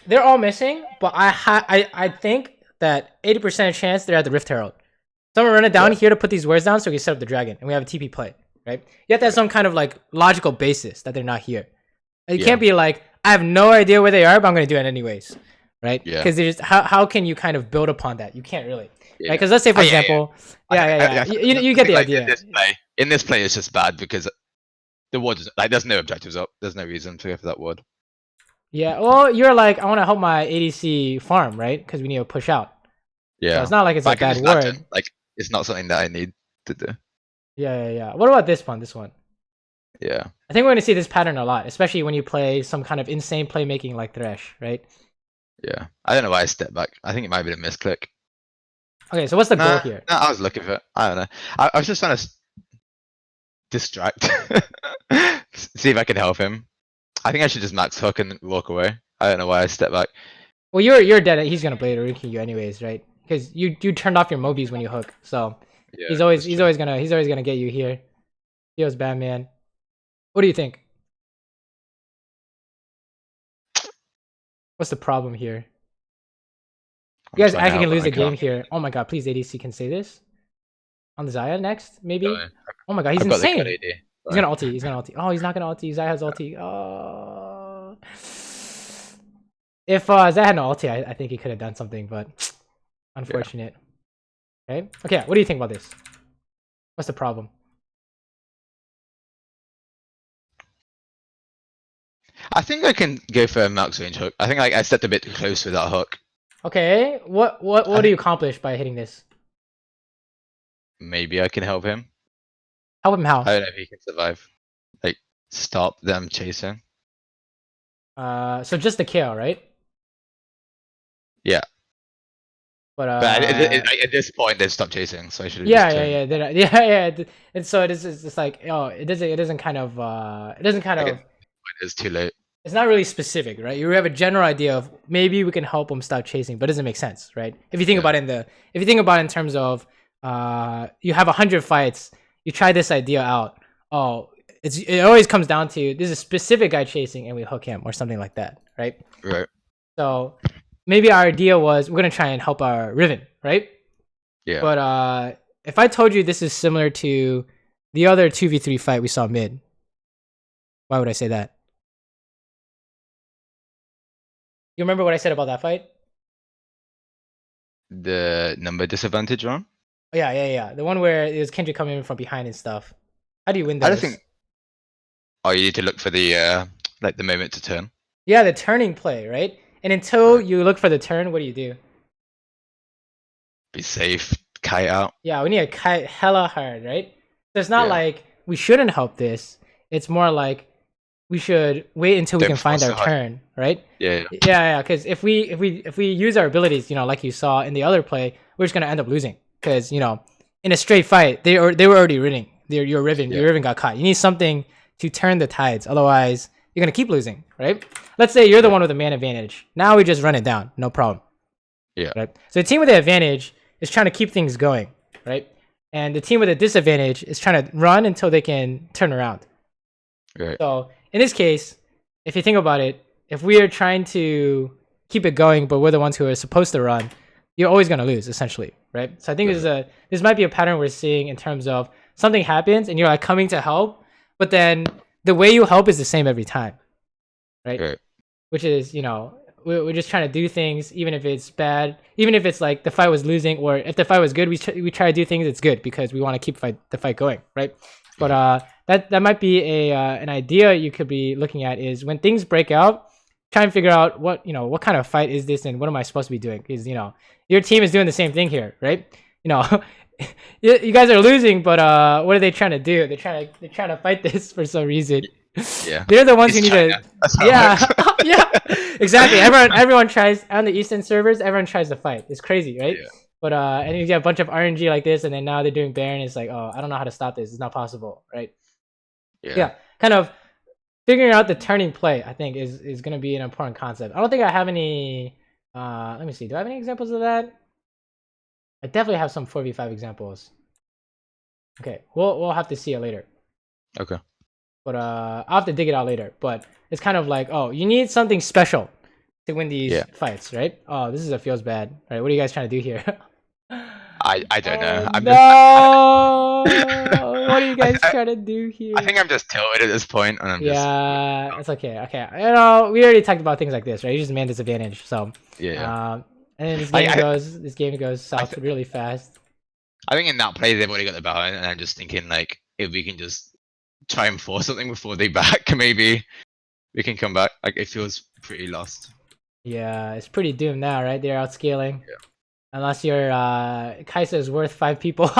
they're all missing, but I think that 80% chance they're at the Rift Herald. Someone run it down Yeah. here to put these words down so we can set up the dragon and we have a TP play, right? You have to have some kind of like logical basis that they're not here. You can't be like, I have no idea where they are, but I'm gonna do it anyways, right? Yeah. Because there's how can you kind of build upon that? You can't really, Yeah. right? Because let's say for Yeah, yeah. example, yeah. You get the like, idea. In this play, it's just bad because the ward is like there's no objectives up. There's no reason to go for that ward. Yeah, well, you're like, I want to help my ADC farm, right? Because we need to push out. Yeah. So it's not like it's But a I can bad just word. lantern. Like it's not something that I need to do. Yeah. What about this one? This one. Yeah. I think we're gonna see this pattern a lot, especially when you play some kind of insane playmaking like Thresh, right? Yeah. I don't know why I stepped back. I think it might have been a misclick. Okay, so what's the goal here? No, I was looking for it. I don't know. I was just trying to distract. See if I can help him. I think I should just max hook and walk away. I don't know why I stepped back. Well, you're dead. He's gonna blade ranking you anyways, right? Because you turned off your Mobies when you hook, so Yeah, he's always gonna get you here. Feels bad, man. What do you think? What's the problem here? You guys actually can lose the game here. Oh my god, please ADC can say this on the Xayah next, maybe. Oh my god, he's insane. He's gonna ulti. He's gonna ulti. Oh, he's not gonna ulti. Xayah has ulti. Oh. If Xayah had no ulti, I think he could have done something, but unfortunate. Yeah. Okay. What do you think about this? What's the problem? I think I can go for a max range hook. I think I stepped a bit too close with that hook. Okay. What do you accomplish by hitting this? Maybe I can help him. Help him how? I don't know if he can survive. Like stop them chasing. So just the kill, right? Yeah. But at this point they've stopped chasing, so I should. Yeah. And so it's just like it doesn't kind of It's too late. It's not really specific, right? You have a general idea of maybe we can help them stop chasing, but it doesn't make sense, right? If you think about it in terms of you have 100 fights, you try this idea out. Oh, it always comes down to there's a specific guy chasing and we hook him or something like that, right? Right. So maybe our idea was we're gonna try and help our Riven, right? Yeah. But if I told you this is similar to the other 2v3 fight we saw mid, why would I say that? You remember what I said about that fight? The number disadvantage one? Oh, yeah. The one where it was Kendrick coming in from behind and stuff. How do you win those? I don't think. Oh, you need to look for the like the moment to turn. Yeah, the turning play, right? And until you look for the turn, what do? Be safe, kite out. Yeah, we need to kite hella hard, right? So it's not like we shouldn't help this. It's more like we should wait until we can find our turn, right? Yeah. Because if we use our abilities, like you saw in the other play, we're just gonna end up losing. Because in a straight fight, they were already winning. Your Riven got caught. You need something to turn the tides. Otherwise, you're gonna keep losing, right? Let's say you're the one with the man advantage. Now we just run it down, no problem. Yeah. Right. So the team with the advantage is trying to keep things going, right? And the team with a disadvantage is trying to run until they can turn around. Right. So in this case, if you think about it, if we are trying to keep it going, but we're the ones who are supposed to run, you're always going to lose, essentially, right? So I think this might be a pattern we're seeing in terms of something happens and you're like coming to help, but then the way you help is the same every time, right? Which is, we're just trying to do things, even if it's bad, even if it's like the fight was losing, or if the fight was good, we try to do things it's good because we want to keep the fight going, right? But that might be an idea you could be looking at, is when things break out, try and figure out what kind of fight is this and what am I supposed to be doing? Because your team is doing the same thing here, right? You guys are losing, but what are they trying to do? They're trying to fight this for some reason. Yeah, they're the ones who need to. Yeah, yeah, exactly. Everyone tries on the Eastern servers. Everyone tries to fight. It's crazy, right? Yeah. But and you get a bunch of RNG like this, and then now they're doing Baron. It's like, oh, I don't know how to stop this. It's not possible, right? Yeah, kind of figuring out the turning play, I think, is going to be an important concept. I don't think I have any. Let me see. Do I have any examples of that? I definitely have some 4v5 examples. Okay, we'll have to see it later. Okay. But I'll have to dig it out later. But it's kind of like, oh, you need something special to win these fights, right? Oh, this is a feels bad. All right, what are you guys trying to do here? I don't know. What are you guys trying to do here? I think I'm just tilted at this point, and I'm just... it's okay. Okay, we already talked about things like this, right? You just man disadvantage, so and then this game goes south really fast. I think in that play they've already got the balance, and I'm just thinking like if we can just try and force something before they back, maybe we can come back. Like it feels pretty lost. Yeah, it's pretty doomed now, right? They're outscaling. Yeah. Unless your Kai'Sa is worth 5 people.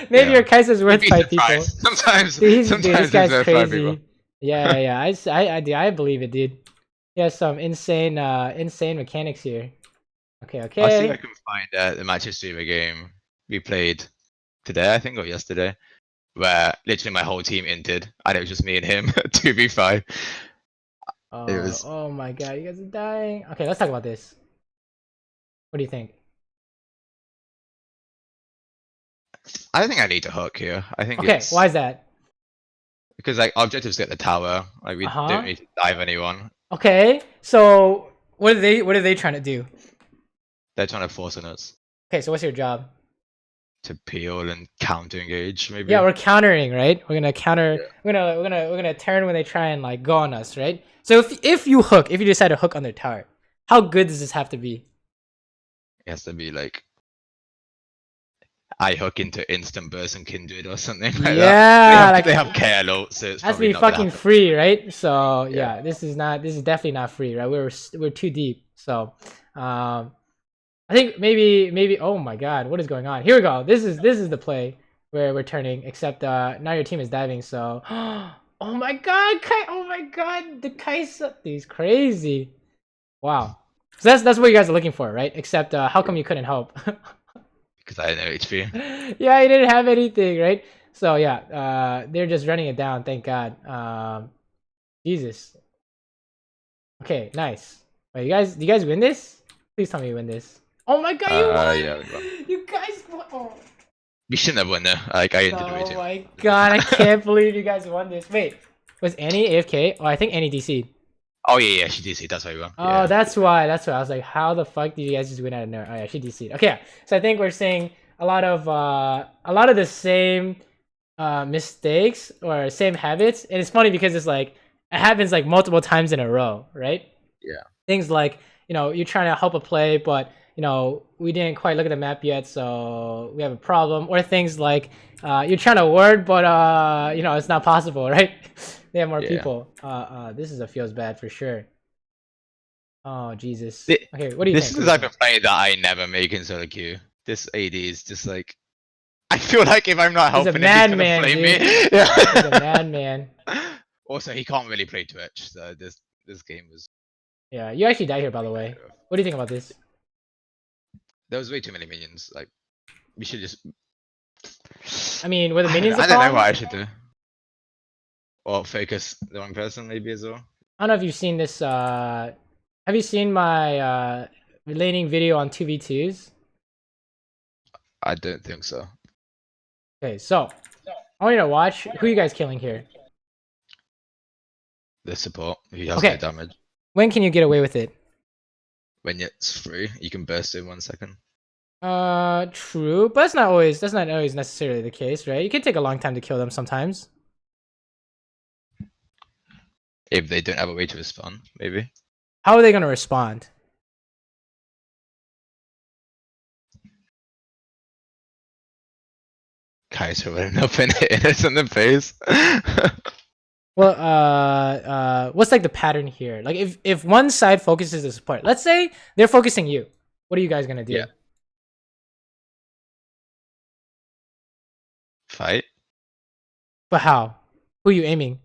Maybe your Kai'Sa is worth 5 people. Sometimes this guy's crazy. Yeah. I believe it, dude. He has some insane mechanics here. Okay. I'll see if I can find the Manchester Saber game we played today, I think, or yesterday, where literally my whole team entered, and it was just me and him, 2v5. Oh my god, you guys are dying. Okay, let's talk about this. What do you think? I don't think I need to hook here. I think why is that? Because like objectives get the tower. Like we don't need to dive anyone. Okay, so what are they trying to do? They're trying to force on us. Okay, so what's your job? To peel and counter engage, maybe. Yeah, we're countering, right? We're gonna counter. Yeah. We're gonna turn when they try and like go on us, right? So if you decide to hook on their tower, how good does this have to be? It has to be like I hook into instant burst and kindred or something like that. They have KLO, so it's has to be fucking free, right? So yeah, this is definitely not free, right? We're too deep. So I think maybe oh my god, what is going on? Here we go. This is the play where we're turning, except now your team is diving, so oh my god, the Kai'Sa, he's crazy. Wow. So that's what you guys are looking for, right? Except how come you couldn't help? Because I had no HP. Yeah, he didn't have anything, right? So yeah, they're just running it down, thank god. Jesus. Okay, nice. Wait, do you guys win this? Please tell me you win this. Oh my god, you won! Yeah, you guys won! Oh. We shouldn't have won though. Like I ended Oh my god, I can't believe you guys won this. Wait, was Annie AFK? Oh, I think Annie DC'd. Oh yeah, she DC'd. That's why we won. Oh, that's why. I was like, how the fuck did you guys just win out of nowhere? Oh yeah, she DC'd. Okay, so I think we're seeing a lot of the same mistakes or same habits, and it's funny because it's like it happens like multiple times in a row, right? Yeah. Things like you're trying to help a play, but we didn't quite look at the map yet, so we have a problem. Or things like you're trying to ward, but it's not possible, right? They have more people. This is a feels bad for sure. Oh Jesus. Okay, what do you think? This is the type of play that I never make in solo queue. This AD is just like I feel like if I'm not helping, he's a madman, dude. Me. He's a madman. Also, he can't really play Twitch, so this game was. Yeah, you actually died here, by the way. What do you think about this? There was way too many minions. Like, we should just. I mean, were the minions? I don't know what I should do. Or focus the wrong person, maybe as well. I don't know if you've seen this. Have you seen my relating video on 2v2s? I don't think so. Okay, so I want you to watch. Who are you guys killing here? The support. He has no damage. When can you get away with it? When it's free, you can burst in 1 second. True, but that's not always necessarily the case, right? You can take a long time to kill them sometimes. If they don't have a way to respond, maybe. How are they gonna respond? Kaiser running up and hitting us in the face. Well, what's like the pattern here? Like if one side focuses the support, let's say they're focusing you. What are you guys gonna do? Yeah. Fight. But how? Who are you aiming?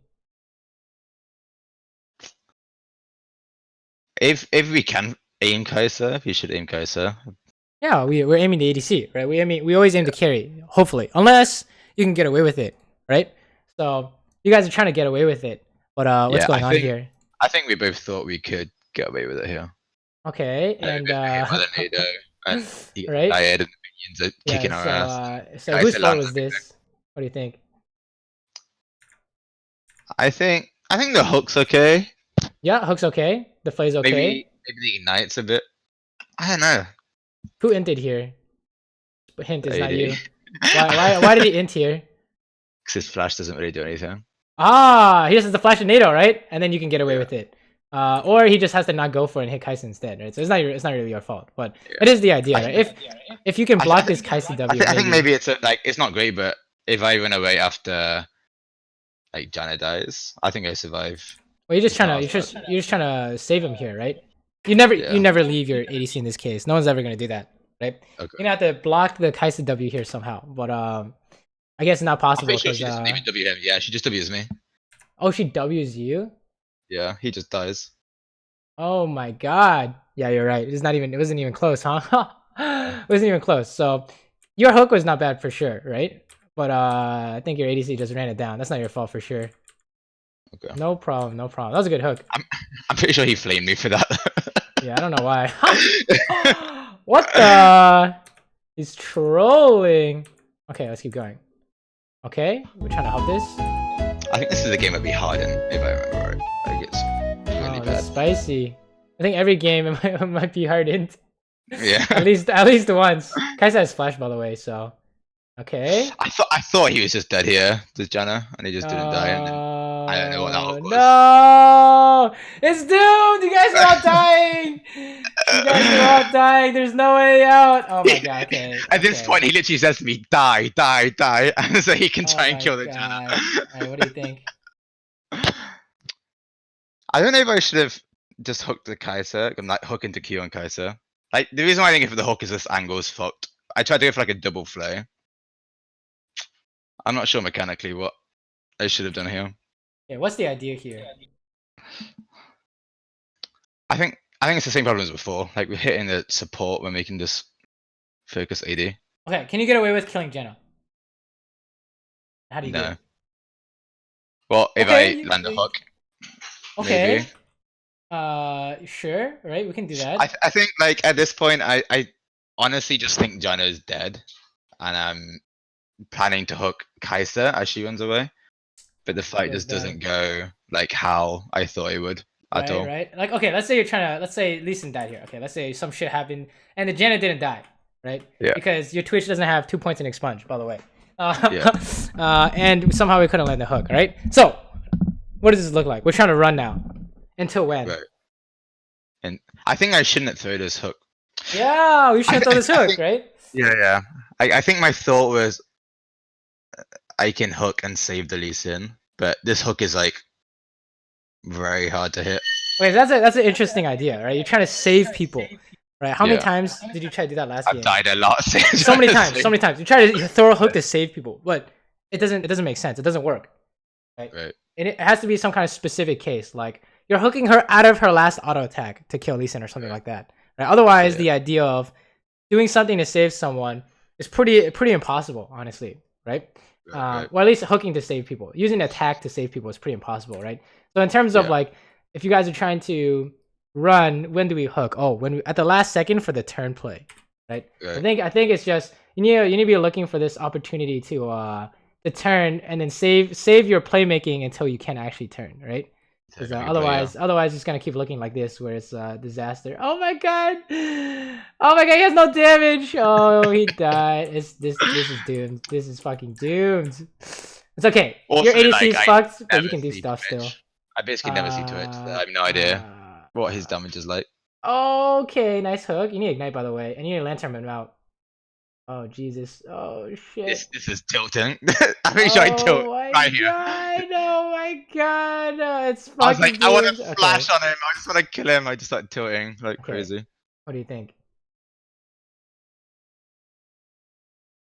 If we can aim Kaiser, we should aim Kaiser. Yeah, we're aiming the ADC, right? We always aim to carry, hopefully, unless you can get away with it, right? So you guys are trying to get away with it, but what's going on here? I think we both thought we could get away with it here. Okay, and and he right? died and the minions are kicking our ass. So whose fault was this? What do you think? I think the hook's okay. Yeah, hook's okay. The play's okay. Maybe the ignite's a bit. I don't know. Who inted here? Hint is not you. Why did he int here? Because his flash doesn't really do anything. Ah, he just has to flash a NATO, right? And then you can get away with it. Or he just has to not go for it and hit Kai'Sa instead, right? So it's not really your fault, but it is the idea, right? If you can block this Kai'Sa W, I think maybe it's it's not great, but if I run away after like Janna dies, I think I survive. Well, you're just trying to save him here, right? You never leave your ADC in this case. No one's ever gonna do that, right? Okay. You're gonna have to block the Kai'Sa W here somehow, but I guess not possible because she doesn't even W him. Yeah, she just W's me. Oh, she W's you? Yeah, he just dies. Oh my god. Yeah, you're right. It wasn't even close, huh? It wasn't even close. So your hook was not bad for sure, right? But I think your ADC just ran it down. That's not your fault for sure. Okay. No problem. That was a good hook. I'm pretty sure he flamed me for that. Yeah, I don't know why. What the? He's trolling. Okay, let's keep going. Okay, we're trying to help this. I think this is a game that'd be hardened, if I remember right. Like it's really bad. That's spicy. I think every game it might be hardened. Yeah. at least once. Kai'Sa has flash, by the way, so okay. I thought he was just dead here, this Janna, and he just didn't die. And then I don't know what that hook was. No, it's doomed. You guys are all dying. You guys are all dying. There's no way out. Oh my god. Okay. At this point, he literally says to me, "Die, die, die," and so he can try and kill the Janna. Alright, what do you think? I don't know if I should have just hooked the Kai'Sa, and like hook into Q on Kai'Sa. Like the reason why I think if the hook is this angle is fucked. I tried to go for like a double flow. I'm not sure mechanically what I should have done here. Yeah, what's the idea here? I think it's the same problem as before. Like we're hitting the support when we can just focus AD. Okay, can you get away with killing Janna? How do you do it? Well, if I land a hook. Okay. Maybe. Sure, right? We can do that. I think like at this point, I honestly just think Janna is dead, and I'm planning to hook Kai'Sa as she runs away, but the fight just doesn't go like how I thought it would at all. Right. Like okay, let's say Lee Sin died here. Okay, let's say some shit happened and the Janna didn't die, right? Yeah. Because your Twitch doesn't have 2 points in expunge, by the way. And somehow we couldn't land the hook, right? So, what does this look like? We're trying to run now. Until when? Right. And I think I shouldn't throw this hook. Yeah, we shouldn't throw this hook, right? Yeah. I think my thought was I can hook and save the Lee Sin, but this hook is like very hard to hit. Wait, that's an interesting idea, right? You're trying to save people, right? How many times did you try to do that last game? I've died a lot. So many times. You try to throw a hook to save people, but it doesn't make sense. It doesn't work, right? And it has to be some kind of specific case, like you're hooking her out of her last auto attack to kill Lee Sin or something like that, right? Otherwise, the idea of doing something to save someone is pretty impossible, honestly, right? Or at least hooking to save people. Using attack to save people is pretty impossible, right? So in terms of like, if you guys are trying to run, when do we hook? Oh, at the last second for the turn play, right? I think it's just you need to be looking for this opportunity to turn and then save your playmaking until you can actually turn, right? Because otherwise it's gonna keep looking like this where it's a disaster. Oh my god, he has no damage. Oh, he died. This is doomed. This is fucking doomed. It's okay. Also, your ADC is fucked, but you can do stuff Twitch. still. I basically never see Twitch. So I have no idea. what his damage is like. Okay, nice hook. You need ignite, by the way, and you need lantern him out. Oh Jesus! Oh shit! This is tilting. I'm pretty sure I tilt right here. Oh my god! It's fucking I was like, I want to doomed. flash on him. I just want to kill him. I just started tilting like Okay. crazy. What do you think?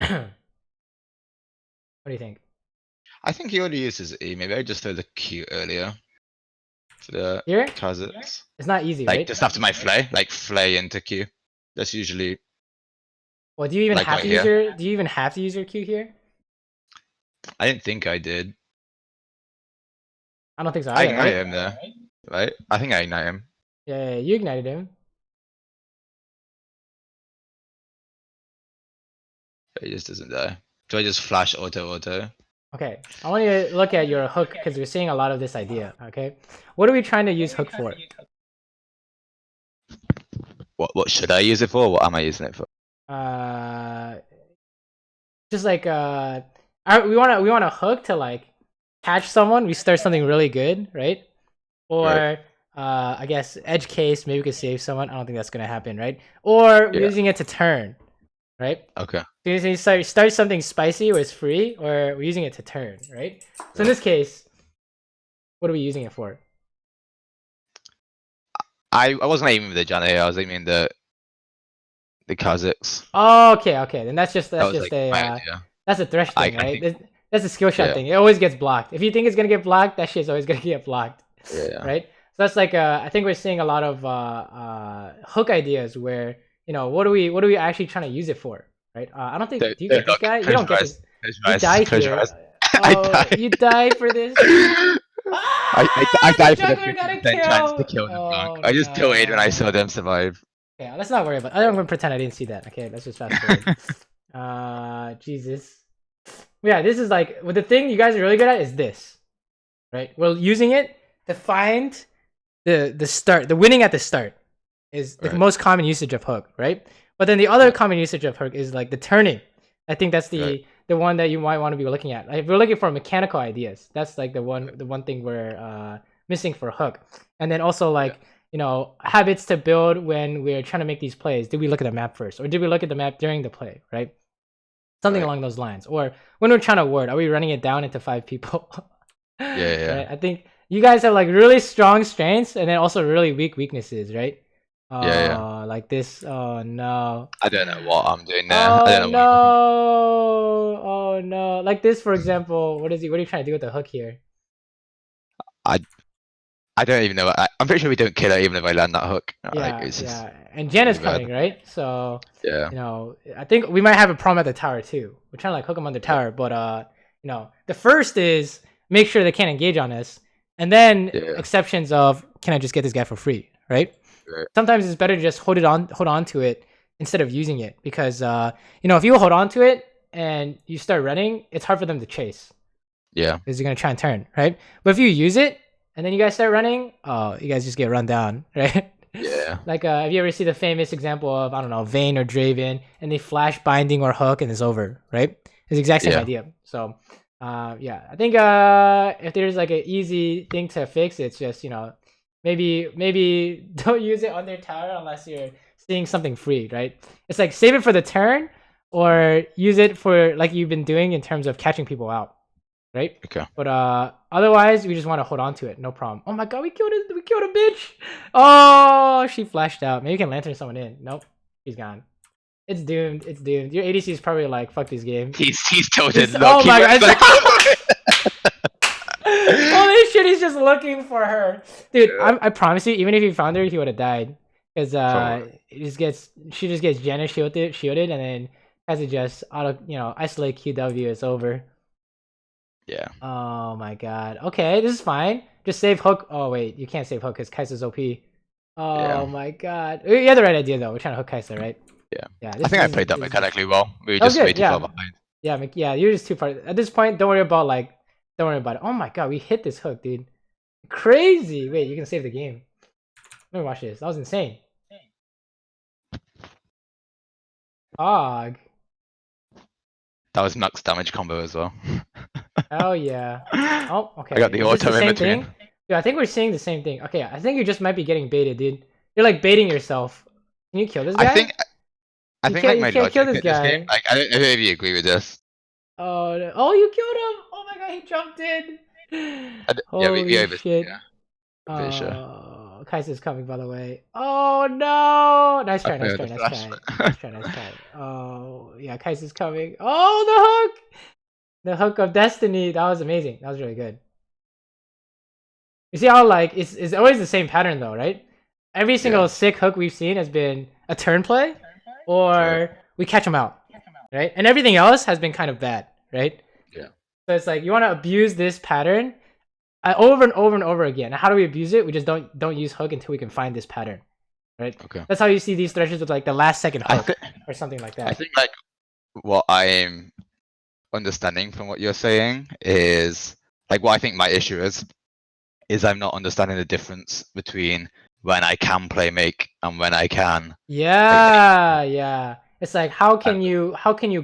What do you think? I think he already used his E. Maybe I just throw the Q earlier for the Here? Kazakhs. It's not easy, Like right? just after my flay, like flay into Q. That's usually. Well, do you even like have right to use here. your? Do you even have to use your Q here? I didn't think I did. I don't think so I either. ignite Right? him there, right? I think I ignite him. Yeah, you ignited him. But he just doesn't die. So I just flash auto. Okay, I want you to look at your hook because we're seeing a lot of this idea. Okay, what are we trying to use hook for? What should I use it for? What am I using it for? Just like we want a hook to like catch someone. We start something really good, right? Or Right. I guess edge case. Maybe we could save someone. I don't think that's gonna happen, right? Or we're Yeah. using it to turn, right? Okay. So you start something spicy where it's free, or we're using it to turn, right? So in this case, what are we using it for? I wasn't aiming for the Johnny. I was aiming the Kazakhs. Oh, okay. Then that's just That was just like my a idea. that's a Thresh I thing, right? think- That's a skill shot Yeah. thing. It always gets blocked. If you think it's gonna get blocked, that shit's always gonna get blocked. Yeah. Right? So that's like I think we're seeing a lot of hook ideas where what are we actually trying to use it for, right? I don't think do you get this guy? You don't get this. You die here. Oh, you die for this. I died for the juggler got a 50% chance to kill. kill them. Oh, I just tilted when I no. saw them survive. Yeah, let's not worry about it. I'm gonna pretend I didn't see that. Okay, let's just fast forward. Jesus. Yeah, this is like the thing you guys are really good at is this. Right? We're using it to find the winning at the start is the Right. most common usage of hook, right? But then the other common usage of hook is like the turning. I think that's the one that you might want to be looking at. Like if we're looking for mechanical ideas, that's like the one thing we're missing for hook. And then also like habits to build when we're trying to make these plays. Did we look at the map first, or did we look at the map during the play, right? Something along those lines. Or when we're trying to ward, are we running it down into 5 people? Yeah. Right? I think you guys have like really strong strengths and then also really weak weaknesses, right? Yeah. Like this. Oh no. I don't know what I'm doing there. Oh I don't know. no. Oh no. Like this, for example. What are you trying to do with the hook here? I don't even know. I'm pretty sure we don't kill her even if I land that hook. Yeah, It's just, yeah. And Jen is really bad. coming, right? So yeah. I think we might have a problem at the tower too. We're trying to like hook them on the tower, but the first is make sure they can't engage on us, and then exceptions of can I just get this guy for free, right? Sometimes it's better to just hold on to it instead of using it because if you hold on to it and you start running, it's hard for them to chase. Yeah. Because you're gonna try and turn, right? But if you use it and then you guys start running, oh, you guys just get run down, right? Yeah. Like, have you ever seen the famous example of, I don't know, Vayne or Draven, and they flash binding or hook and it's over, right? It's the exact same idea. So, I think if there's like an easy thing to fix, it's just, maybe don't use it on their tower unless you're seeing something free, right? It's like save it for the turn or use it for like you've been doing in terms of catching people out. Right? Okay. But otherwise we just want to hold on to it, no problem. Oh my god, we killed a bitch. Oh, she flashed out. Maybe we can lantern someone in. Nope, she's gone. It's doomed. Your ADC is probably like, fuck this game. He's tilted. Oh my god. Holy shit, he's just looking for her. Dude, I promise you, even if he found her, he would have died. Because she just gets Janna shielded, and then has to just isolate QW, it's over. Yeah. Oh my god. Okay, this is fine. Just save hook. Oh wait, you can't save hook because Kai'Sa's OP. Oh my god. You had the right idea though. We're trying to hook Kai'Sa, right? Yeah. I think I played that mechanically well. We were just good, way too far behind. Yeah, you're just too far. At this point, don't worry about it. Oh my god, we hit this hook, dude. Crazy. Wait, you can save the game. Let me watch this. That was insane. Og. That was max damage combo as well. Oh yeah. Oh, okay. I got the Is this auto the in same between. thing? Dude, I think we're seeing the same thing. Okay, I think you just might be getting baited, dude. You're like baiting yourself. Can you kill this guy? I think like You my can't kill logic this in this game, guy. like I don't know if you agree with this. Oh, oh, you killed him! Oh my god, he jumped in. Yeah, we Holy over. shit. Yeah, I'm pretty sure. Oh, Kaiser's coming, by the way. Oh no! Nice try, nice Okay, try, the nice flash. try, nice try, nice try. Oh yeah, Kaiser's coming. Oh, the hook of destiny. That was amazing. That was really good. You see how like it's always the same pattern though, right? Every single Yeah. sick hook we've seen has been a turn play, Right. or we catch them out, right? And everything else has been kind of bad, right? Yeah. So it's like you want to abuse this pattern over and over and over again. And how do we abuse it? We just don't use hook until we can find this pattern, right? Okay. That's how you see these Threshes with like the last second hook or something like I that. think like what I'm understanding from what you're saying is like what I think my issue is I'm not understanding the difference between when I can play make and when I can. Yeah, yeah. It's like how can you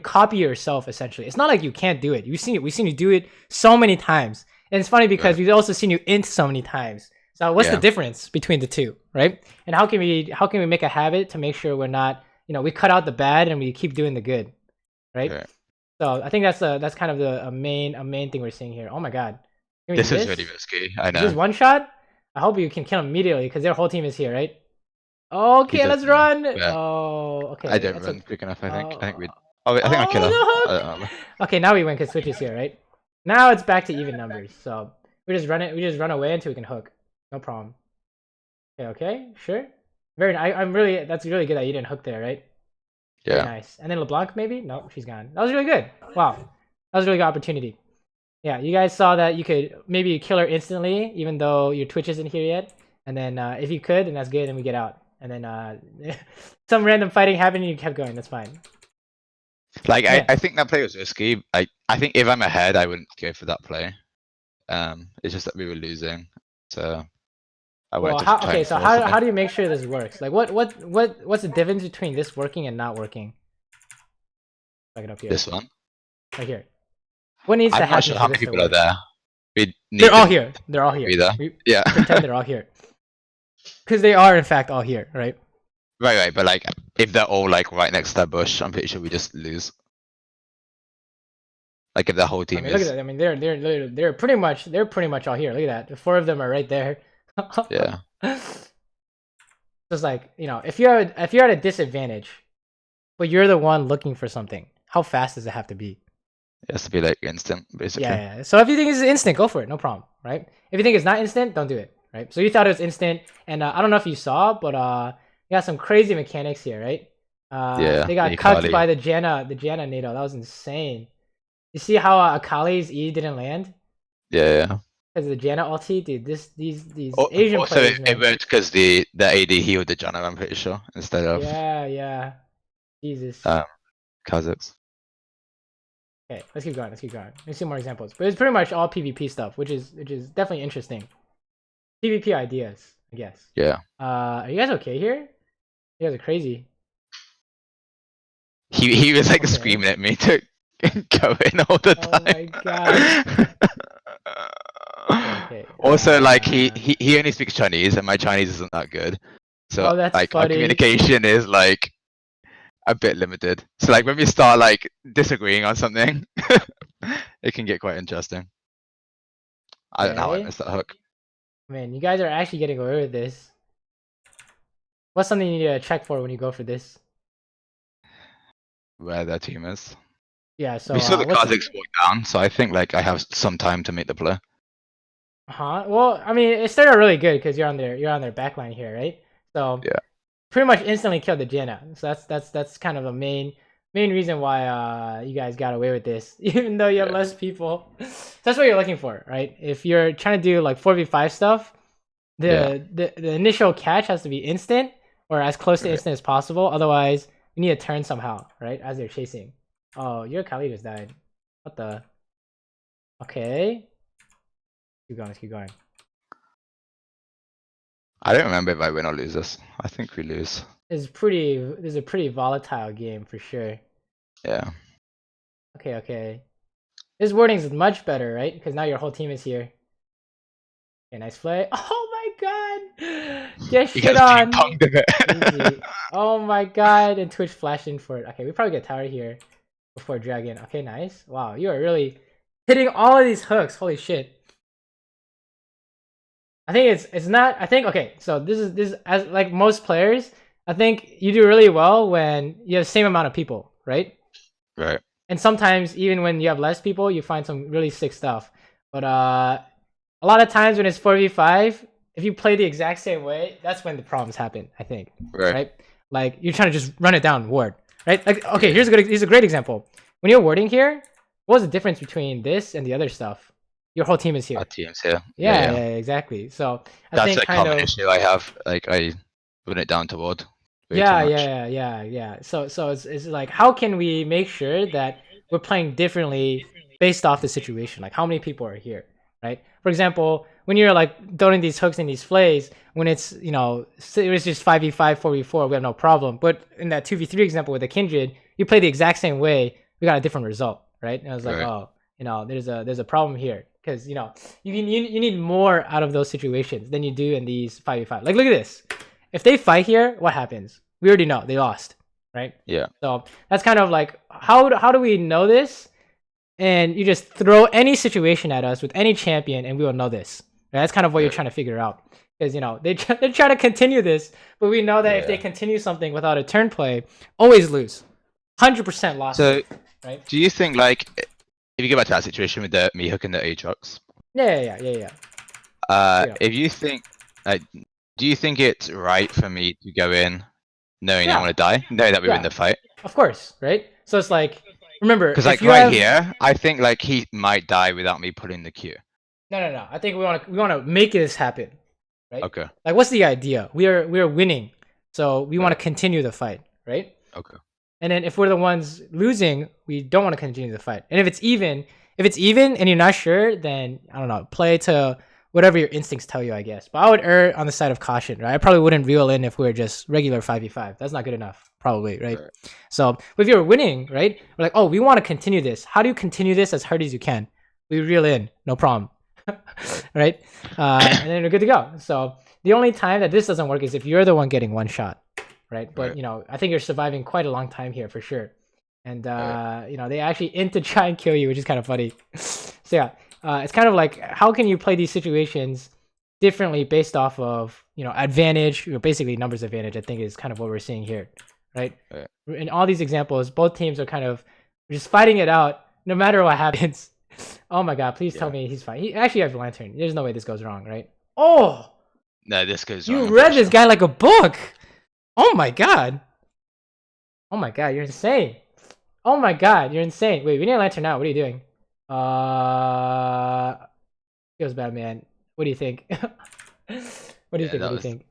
copy yourself essentially? It's not like you can't do it. We've seen you do it so many times. And it's funny because we've also seen you int so many times. So what's the difference between the two, right? And how can we make a habit to make sure we're not, we cut out the bad and we keep doing the good, right? Okay. So I think that's kind of a main thing we're seeing here. Oh my god. Can we This do is really risky. I Is this know. one shot? I hope you can kill him immediately because their whole team is here, right? Okay, let's run. Yeah. Oh, okay. I don't That's run quick enough. I think. I think we. oh, Oh, wait, I think I kill her. oh, I the don't know. hook. Okay, now we win because Switch is here, right? Now it's back to even numbers. So we just run it. We just run away until we can hook. No problem. Okay, okay, sure. Very. I'm really. That's really good that you didn't hook there, right? Very Yeah. nice. And then LeBlanc maybe? No, she's gone. That was really good. Wow, that was a really good opportunity. Yeah, you guys saw that you could maybe kill her instantly, even though your Twitch isn't here yet. And then if you could, then that's good, and we get out. And then some random fighting happened, and you kept going. That's fine. Like Yeah. I think that play was risky. I think if I'm ahead, I wouldn't go for that play. It's just that we were losing, so I wanted to try. Okay, so how do you make sure this works? Like what's the difference between this working and not working? Back it up here. This one. Right here. What needs to I'm happen? not sure how many people are there. They're all here. They're all here. Yeah. Pretend they're all here. Because they are in fact all here, right? Right. But like, if they're all like right next to that bush, I'm pretty sure we just lose. Like if the whole team Look at that. I mean, they're pretty much all here. Look at that. The 4 of them are right there. Yeah. Just like if you're at a disadvantage, but you're the one looking for something, how fast does it have to be? It has to be like instant, basically. Yeah. So if you think it's instant, go for it. No problem, right? If you think it's not instant, don't do it, right? So you thought it was instant, and I don't know if you saw, but you got some crazy mechanics here, right? Yeah. They got cucked by the Janna NATO. That was insane. You see how Akali's E didn't land? Yeah. Because of the Janna ulti, dude. These Asian also players, it worked because the AD healed the Janna, I'm pretty sure, instead of yeah. Jesus. Kazakhs. Okay, let's keep going. Let's see more examples. But it's pretty much all PvP stuff, which is definitely interesting. PvP ideas, I guess. Yeah. Are you guys okay here? You guys are crazy. He was like screaming at me to go in all the time. Oh my god. Okay. Also, like he only speaks Chinese, and my Chinese isn't that good. So that's like funny. our communication is like a bit limited. So like when we start like disagreeing on something, it can get quite interesting. I don't know how I missed that hook. Man, you guys are actually getting away with this. What's something you need to check for when you go for this? Where their team is. Yeah, so we saw the Kazakhs walk down, so I think like I have some time to make the play. Well, I mean, it started really good because you're on their backline here, right? So yeah, pretty much instantly killed the Janna. So that's kind of a main reason why you guys got away with this, even though you have less people. That's what you're looking for, right? If you're trying to do like 4v5 stuff, the initial catch has to be instant or as close to instant as possible. Otherwise, you need to turn somehow, right? As they're chasing. Oh, your Kali just died. What the? Okay. Let's keep going. I don't remember if I win or lose this. I think we lose. This is a pretty volatile game for sure. Yeah. Okay. This wording is much better, right? Because now your whole team is here. Okay, nice play. Oh my god! Get He shit gets on. ping-ponged a bit. Easy. Oh my god! And Twitch flashed in for it. Okay, we probably get tower here before dragon. Okay, nice. Wow, you are really hitting all of these hooks. Holy shit. I think it's not. I think okay. So this is as like most players. I think you do really well when you have the same amount of people, right? Right. And sometimes even when you have less people, you find some really sick stuff. But a lot of times when it's 4v5, if you play the exact same way, that's when the problems happen, I think. Right? Like you're trying to just run it down ward, right? Like okay, here's a great example. When you're warding here, what was the difference between this and the other stuff? Your whole team is here. Our team's here. Yeah, exactly. So that's think a common issue I have. Like I run it down to ward. Yeah. So it's like how can we make sure that we're playing differently based off the situation? Like how many people are here, right? For example, when you're like throwing these hooks and these flays, when it's it was just 5v5, 4v4, we have no problem. But in that 2v3 example with the Kindred, you play the exact same way, we got a different result, right? And I was like, oh, there's a problem here because you need more out of those situations than you do in these 5v5. Like look at this. If they fight here, what happens? We already know they lost, right? Yeah. So that's kind of like how do we know this? And you just throw any situation at us with any champion, and we will know this. Right? That's kind of what you're trying to figure out, because they try to continue this, but we know that if they continue something without a turn play, always lose, 100% loss. So, right? Do you think like if you go back to that situation with me hooking the Aatrox? Yeah. If you think like. Do you think it's right for me to go in knowing I want to die, knowing that we win the fight? Of course, right? So it's like, remember, because like here, I think like he might die without me putting the Q. No. I think we want to make this happen, right? Okay. Like, what's the idea? We are winning, so we want to continue the fight, right? Okay. And then if we're the ones losing, we don't want to continue the fight. And if it's even and you're not sure, then I don't know, play to whatever your instincts tell you, I guess. But I would err on the side of caution, right? I probably wouldn't reel in if we were just regular 5v5. That's not good enough, probably, right? So if you're winning, right? We're like, oh, we want to continue this. How do you continue this as hard as you can? We reel in, no problem, right? And then we're good to go. So the only time that this doesn't work is if you're the one getting one shot, right? But, I think you're surviving quite a long time here for sure. And, they actually int to try and kill you, which is kind of funny. So yeah. It's kind of like how can you play these situations differently based off of advantage, basically numbers advantage. I think is kind of what we're seeing here, right? In all these examples, both teams are kind of just fighting it out no matter what happens. Oh my god, please tell me he's fine. He actually has a lantern. There's no way this goes wrong, right? Oh no, this goes wrong. You read this guy like a book. Oh my god, you're insane. Oh my god, you're insane. Wait, we need a lantern now. What are you doing? Feels bad, man. What do you think? What do you think?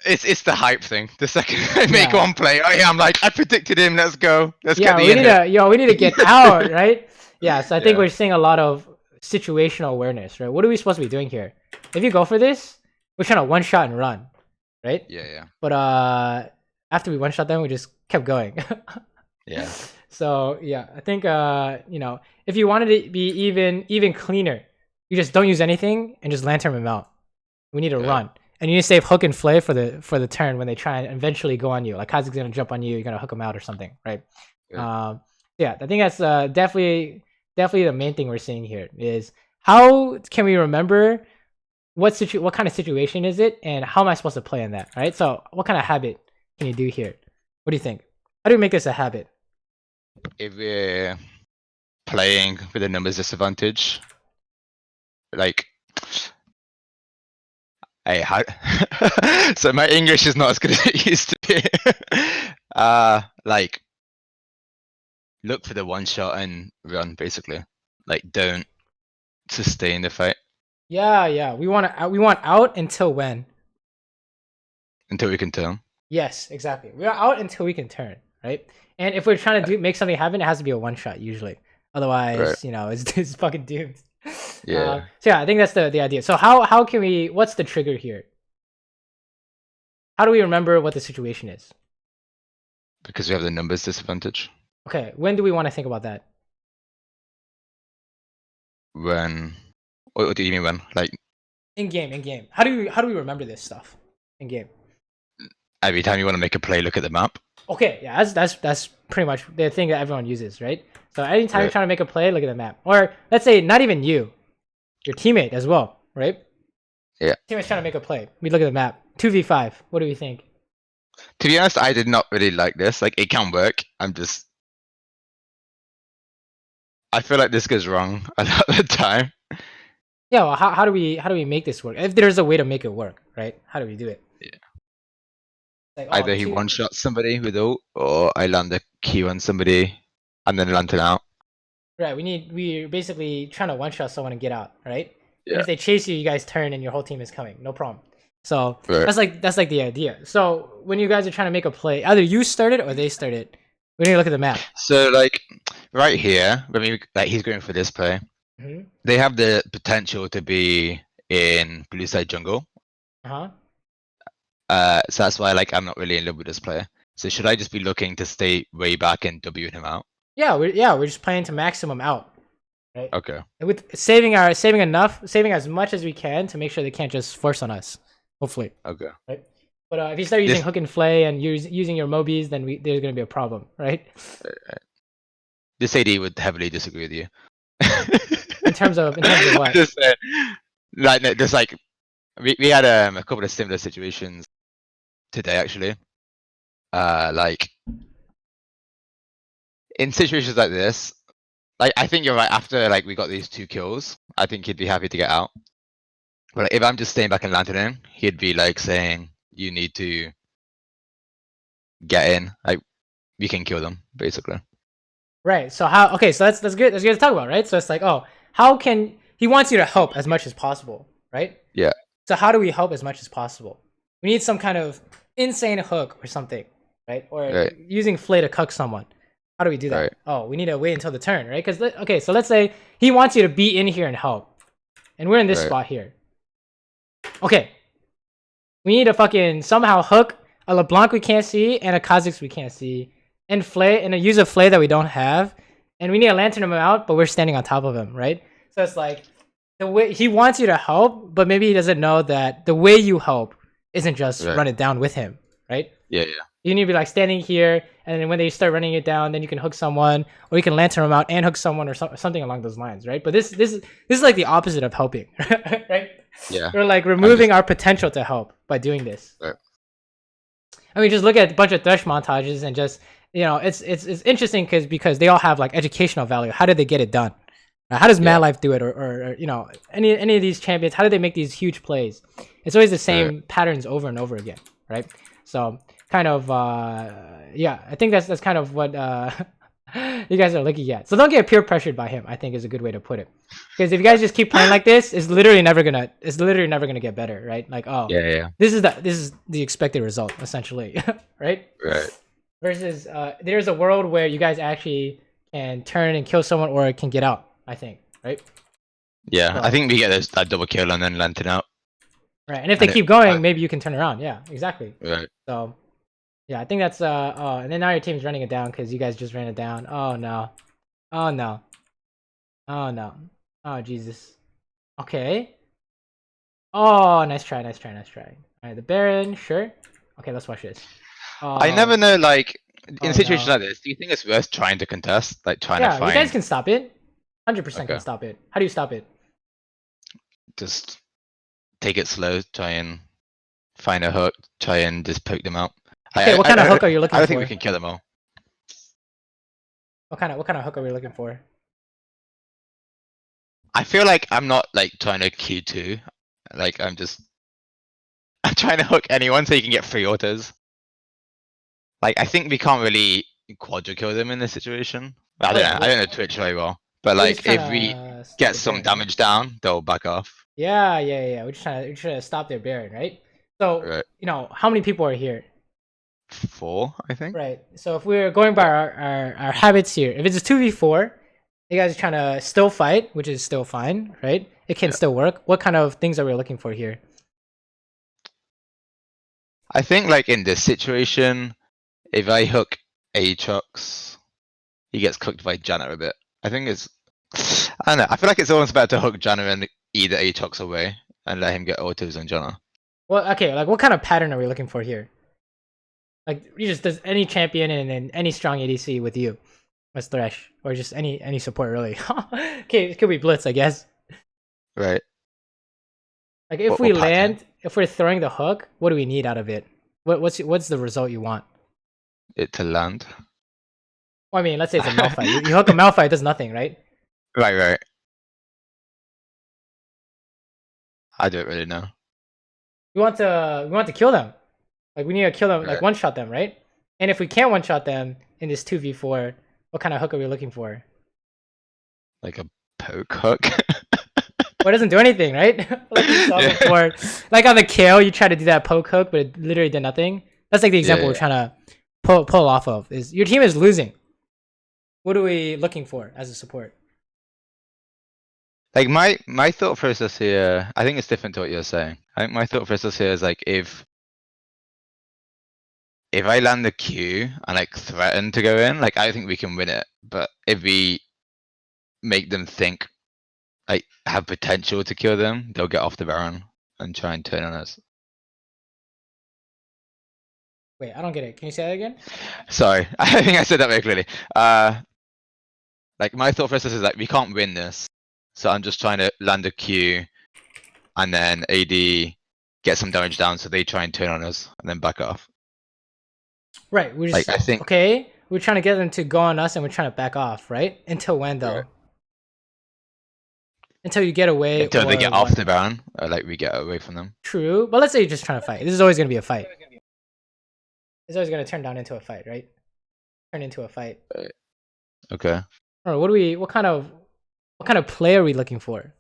It's the hype thing. The second I make one play, I'm like, I predicted him. Let's go. Let's get the we need to get out, right? Yeah. So I think we're seeing a lot of situational awareness, right? What are we supposed to be doing here? If you go for this, we're trying to one shot and run, right? Yeah. But after we one shot them, we just kept going. Yeah. So yeah, I think if you wanted to be even cleaner, you just don't use anything and just lantern them out. We need to run, and you need to save hook and flay for the turn when they try and eventually go on you. Like KaSing's gonna jump on you, you're gonna hook them out or something, right? I think that's definitely the main thing we're seeing here is how can we remember what kind of situation is it, and how am I supposed to play in that, right? So what kind of habit can you do here? What do you think? How do we make this a habit? If we're playing with a numbers disadvantage, like, so my English is not as good as it used to be. Like, look for the one shot and run, basically. Like, don't sustain the fight. Yeah. We want out until when? Until we can turn. Yes, exactly. We are out until we can turn, right? And if we're trying to make something happen, it has to be a one shot usually. Otherwise, it's fucking doomed. Yeah. So yeah, I think that's the idea. So how can we? What's the trigger here? How do we remember what the situation is? Because we have the numbers disadvantage. Okay, when do we want to think about that? When What do you mean when? Like In game. How do we remember this stuff in game? every time you want to make a play, look at the map. Okay, yeah, that's pretty much the thing that everyone uses, right? So anytime you're Right. trying to make a play, look at the map. Or let's say not even you, your teammate as well, right? Yeah. Teammate's trying to make a play. We look at the map. 2v5. What do we think? To be honest, I did not really like this. Like it can work. I feel like this goes wrong a lot of the time. Yeah, well, how do we make this work? If there's a way to make it work, right? How do we do it? Yeah. Like, Either he one-shots somebody with ult, or I land a Q on somebody and then land it out. Right, we're basically trying to one-shot someone and get out, right? Yeah. And if they chase you, you guys turn and your whole team is coming. No problem. So Right. that's like the idea. So when you guys are trying to make a play, either you start it or they start it. We need to look at the map. So like right here, when he's going for this play, Mm-hmm. they have the potential to be in blue side jungle. Uh-huh. So that's why like I'm not really in love with this player. So should I just be looking to stay way back and W him out? Yeah, we're just playing to maximum out. Right? Okay. And with saving as much as we can to make sure they can't just force on us. Hopefully. Okay. Right? But if you start using hook and flay and using your Mobies, then there's gonna be a problem, right? This AD would heavily disagree with you. in terms of what? Just like we had a couple of similar situations today actually. Like in situations like this, like I think you're right. After like we got these 2 kills, I think he'd be happy to get out. But like, if I'm just staying back and landing in, he'd be like saying, "You need to get in. Like we can kill them, basically." Right. So how? Okay. So that's good. That's good to talk about, right? So it's like, oh, how can he wants you to help as much as possible, right? Yeah. So how do we help as much as possible? We need some kind of insane hook or something, right? Or using flay to cuck someone. How do we do that? Right. Oh, we need to wait until the turn, right? Because okay, so let's say he wants you to be in here and help, and we're in this spot here. Okay, we need to fucking somehow hook a LeBlanc we can't see and a Kha'Zix we can't see, and flay and use a flay that we don't have, and we need to lantern him out, but we're standing on top of him, right? So it's like the way he wants you to help, but maybe he doesn't know that the way you help isn't just run it down with him, right? Yeah. You need to be like standing here, and then when they start running it down, then you can hook someone, or you can lantern them out and hook someone, or something along those lines, right? But this is like the opposite of helping, right? Yeah. We're like removing our potential to help by doing this. Right. I mean, just look at a bunch of Thresh montages and just it's interesting because they all have like educational value. How did they get it done? How does Mad Life do it, or any of these champions? How do they make these huge plays? It's always the same patterns over and over again, right? So kind of I think that's kind of what you guys are looking at. So don't get peer pressured by him, I think is a good way to put it. Because if you guys just keep playing like this, it's literally never gonna get better, right? Like, oh this is the expected result, essentially. Right? Versus there's a world where you guys actually can turn and kill someone or can get out, I think, right? Yeah, So, I think we get that double kill and then lantern out. Right, and if they keep going, maybe you can turn around. Yeah, exactly. Right. So, yeah, I think that's oh, and then now your team's running it down because you guys just ran it down. Oh no, oh no, oh no, oh Jesus. Okay. Oh, nice try. All right, the Baron, sure. Okay, let's watch this. I never know, like in situations like this, do you think it's worth trying to contest, like trying to find? Yeah, you guys can stop it. 100% can stop it. How do you stop it? Just take it slow, try and find a hook, try and just poke them out. Okay, what kind of hook are you looking for? I don't think we can kill them all. What kind of hook are we looking for? I feel like I'm not like trying to Q2. Like I'm trying to hook anyone so you can get 3 autos. Like I think we can't really quadra kill them in this situation. I don't know Twitch very well. But like if we get some damage down, they'll back off. Yeah. We're trying to stop their Baron, right? So how many people are here? 4, I think. Right. So if we're going by our habits here, if it's a 2v4, you guys are trying to still fight, which is still fine, right? It can still work. What kind of things are we looking for here? I think like in this situation, if I hook Aatrox, he gets cooked by Janna a bit. I think it's I don't know. I feel like it's almost better to hook Janna and either Aatrox away and let him get autos on Janna. Well, okay, like what kind of pattern are we looking for here? Like, you just does any champion and then any strong ADC with you as Thresh, or just any support really. Okay, it could be Blitz, I guess. Right. Like if we land, if we're throwing the hook, what do we need out of it? What's the result you want? It to land. Well, I mean, let's say it's a Malphite. You hook a Malphite, it does nothing, right? Right. I don't really know. We want to kill them. Like we need to kill them, like Right. one shot them, right? And if we can't one shot them in this 2v4, what kind of hook are we looking for? Like a poke hook. Well, it doesn't do anything, right? Like we saw before. Like on the kill, you try to do that poke hook, but it literally did nothing. That's like the example we're trying to pull off of. Is your team is losing. What are we looking for as a support? Like my thought process here, I think it's different to what you're saying. I think my thought process here is like if I land the Q and like threaten to go in, like I think we can win it. But if we make them think like have potential to kill them, they'll get off the Baron and try and turn on us. Wait, I don't get it. Can you say that again? Sorry, I think I said that very clearly. Like my thought process is like we can't win this, so I'm just trying to land a Q, and then AD get some damage down, so they try and turn on us and then back off. Right. We're just Like, I think okay. We're trying to get them to go on us, and we're trying to back off, right? Until when though? Right. Until you get away. Until they get what? off the Baron, or like we get away from them. True, but let's say you're just trying to fight. This is always going to be a fight. It's always going to turn down into a fight, right? Turn into a fight. Okay. Or what kind of play are we looking for?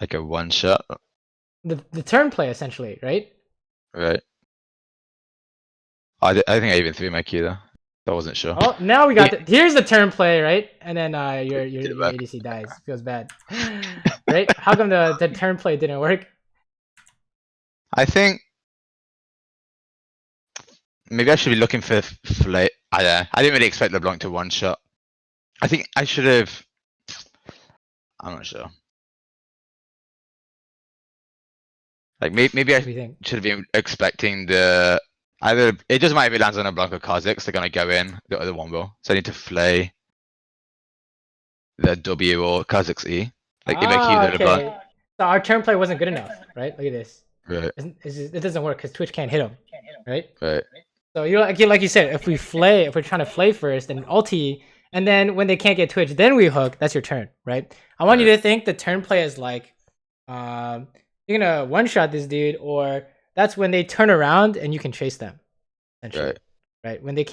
Like a one shot. The turn play essentially, right? Right. I think I even threw my Q though. I wasn't sure. Oh, now we got here's the turn play, right? And then your ADC dies. Feels bad, right? How come the turn play didn't work? I think maybe I should be looking for flay. I didn't really expect LeBlanc to one shot. I think I should have. I'm not sure. Like maybe I should have been expecting the either it doesn't matter if it lands on a Blanc or Kha'Zix, they're gonna go in the other one will. So I need to flay the W or Kha'Zix E. Like if I keep the LeBlanc. So our turn play wasn't good enough, right? Look at this. Right. It doesn't work because Twitch can't hit him, right? Right. So you're like you said, if we're trying to flay first and ulti, and then when they can't get Twitch, then we hook. That's your turn, right? I want you to think the turn play is like, you're gonna one shot this dude, or that's when they turn around and you can chase them, essentially, right? When they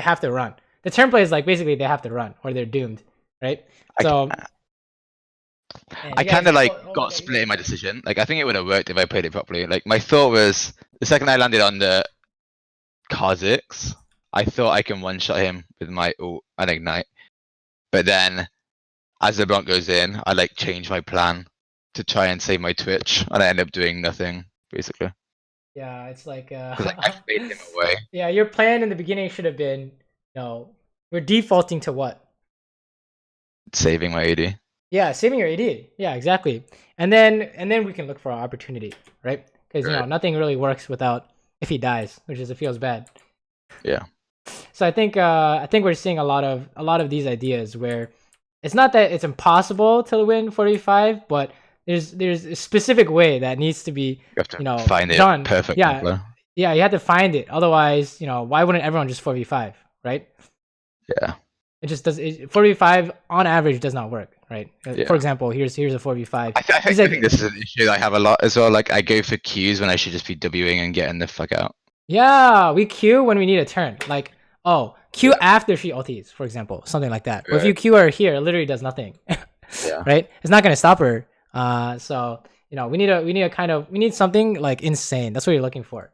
have to run. The turn play is like basically they have to run or they're doomed, right? So I kind of like got split in my decision. Like I think it would have worked if I played it properly. Like my thought was the second I landed on the Kha'Zix, I thought I can one shot him with my ult and ignite. But then as the Bronc goes in, I like change my plan to try and save my Twitch, and I end up doing nothing basically. Yeah, it's like I fade him away. Yeah, your plan in the beginning should have been, we're defaulting to what? Saving my AD. Yeah, saving your AD. Yeah, exactly. And then we can look for our opportunity, right? Because nothing really works without if he dies, which is it feels bad. Yeah. So I think we're seeing a lot of these ideas where it's not that it's impossible to win 45, but there's a specific way that needs to be find it done. Perfect. Yeah, you have to find it. Otherwise, why wouldn't everyone just 4v5, right? Yeah. It just does. 4v5 on average does not work, right? Yeah. For example, here's a 4v5. I think this is an issue that I have a lot as well. Like I go for Qs when I should just be Wing and getting the fuck out. Yeah, we Q when we need a turn. Like, Q after she ultis, for example, something like that. But if you Q her here, it literally does nothing. Right? It's not gonna stop her. So we need something like insane. That's what you're looking for.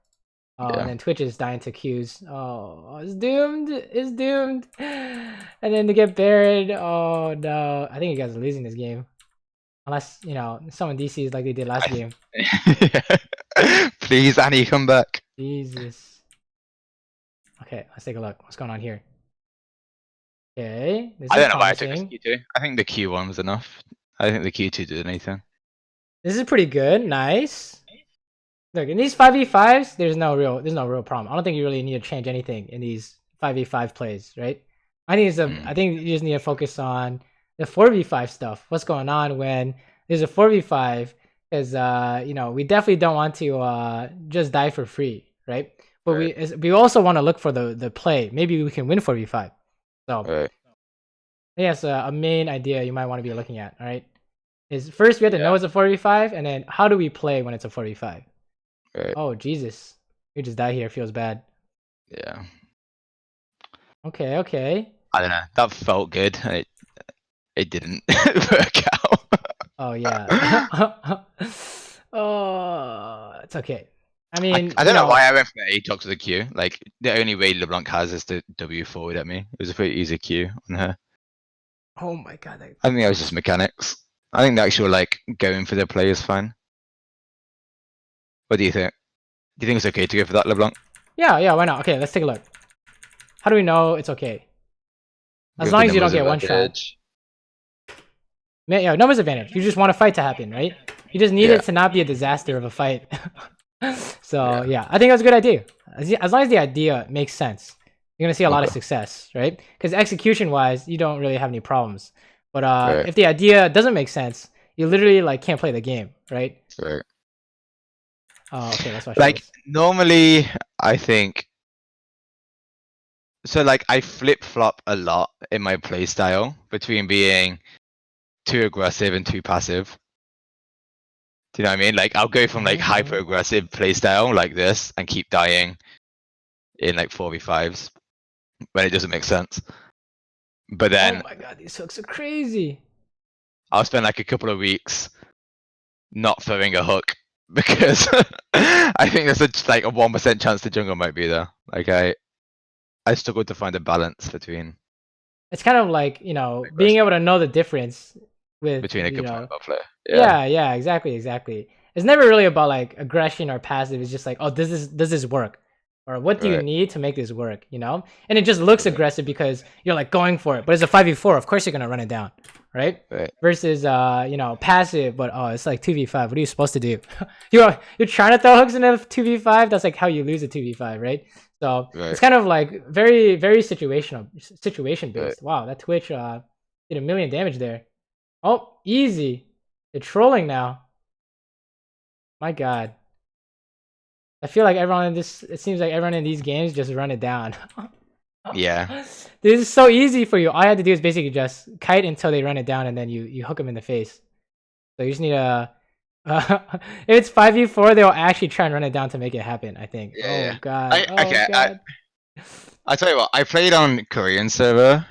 And then Twitch is dying to Qs. Oh, it's doomed. It's doomed. And then to get buried. Oh no. I think you guys are losing this game. Unless, someone DCs like they did last game. Please, Annie, come back. Jesus. Okay, let's take a look. What's going on here? Okay, this I is don't know why I took this promising. Q2. I think the Q1 was enough. I think the Q2 did anything. This is pretty good. Nice. Look, in these 5v5s, there's no real problem. I don't think you really need to change anything in these 5v5 plays, right? I think you just need to focus on the 4v5 stuff. What's going on when there's a 4v5? Because you know, we definitely don't want to just die for free, right? But Right. we also want to look for the play. Maybe we can win 4v5. So Right. I think that's a main idea you might want to be looking at. All right, is first we have to know Yeah. it's a 4v5, and then how do we play when it's a 4v5? Right. Oh Jesus, we just die here. Feels bad. Yeah. Okay, okay. I don't know. That felt good. It didn't work out. Oh yeah. Oh, it's okay. I I, mean, I you don't know know. why I went from A talk to the Q. Like the only way LeBlanc has is to W forward at me. It was a pretty easy Q on her. Oh my god. I think that was just mechanics. I think the actual like going for the play is fine. What do you think? Do you think it's okay to go for that, LeBlanc? Yeah, yeah. Why not? Okay, let's take a look. How do we know it's okay? As Give long the as you don't numbers get one shot. advantage. Yeah, numbers advantage. You just want a fight to happen, right? You just need Yeah. it to not be a disaster of a fight. So Yeah. yeah, I think that's a good idea. As long as the idea makes sense, you're gonna see a lot of Okay. success, right? Because execution-wise, you don't really have any problems. But Right. if the idea doesn't make sense, you literally like can't play the game, right? Right. Oh, okay, let's watch Like this. normally, I think so. Like I flip flop a lot in my play style between being too aggressive and too passive. Do you know what I mean? Like I'll go from like hyper aggressive playstyle like this and keep dying in like 4v5s when it doesn't make sense. But Oh then my god, these hooks are crazy. I'll spend like a couple of weeks not throwing a hook because I think there's like a 1% chance the jungle might be there. Like I struggle to find a balance between It's kind of like, you know, being aggressive able to know the difference with, between a you good player know, and bad player. Yeah. yeah, exactly. It's never really about like aggression or passive. It's just like, oh, does this work? Or what do you Right. need to make this work, you know? And it just looks Right. aggressive because you're like going for it. But it's a 5v4, of course you're gonna run it down, right? Right. Versus you know, passive, but oh, it's like 2v5. What are you supposed to do? you're trying to throw hooks in a 2v5, that's like how you lose a 2v5, right? So Right. it's kind of like very situation Right. based. Wow, that Twitch did 1,000,000 damage there. Oh, easy. They're trolling now. My god. I feel like everyone in this, it seems like everyone in these games just run it down. Yeah. This is so easy for you. All you have to do is basically just kite until they run it down and then you hook them in the face. So you just need a if it's 5v4, they'll actually try and run it down to make it happen, I think. Yeah. Oh Yeah. god. Oh Okay. god. I tell you what. I played on Korean server,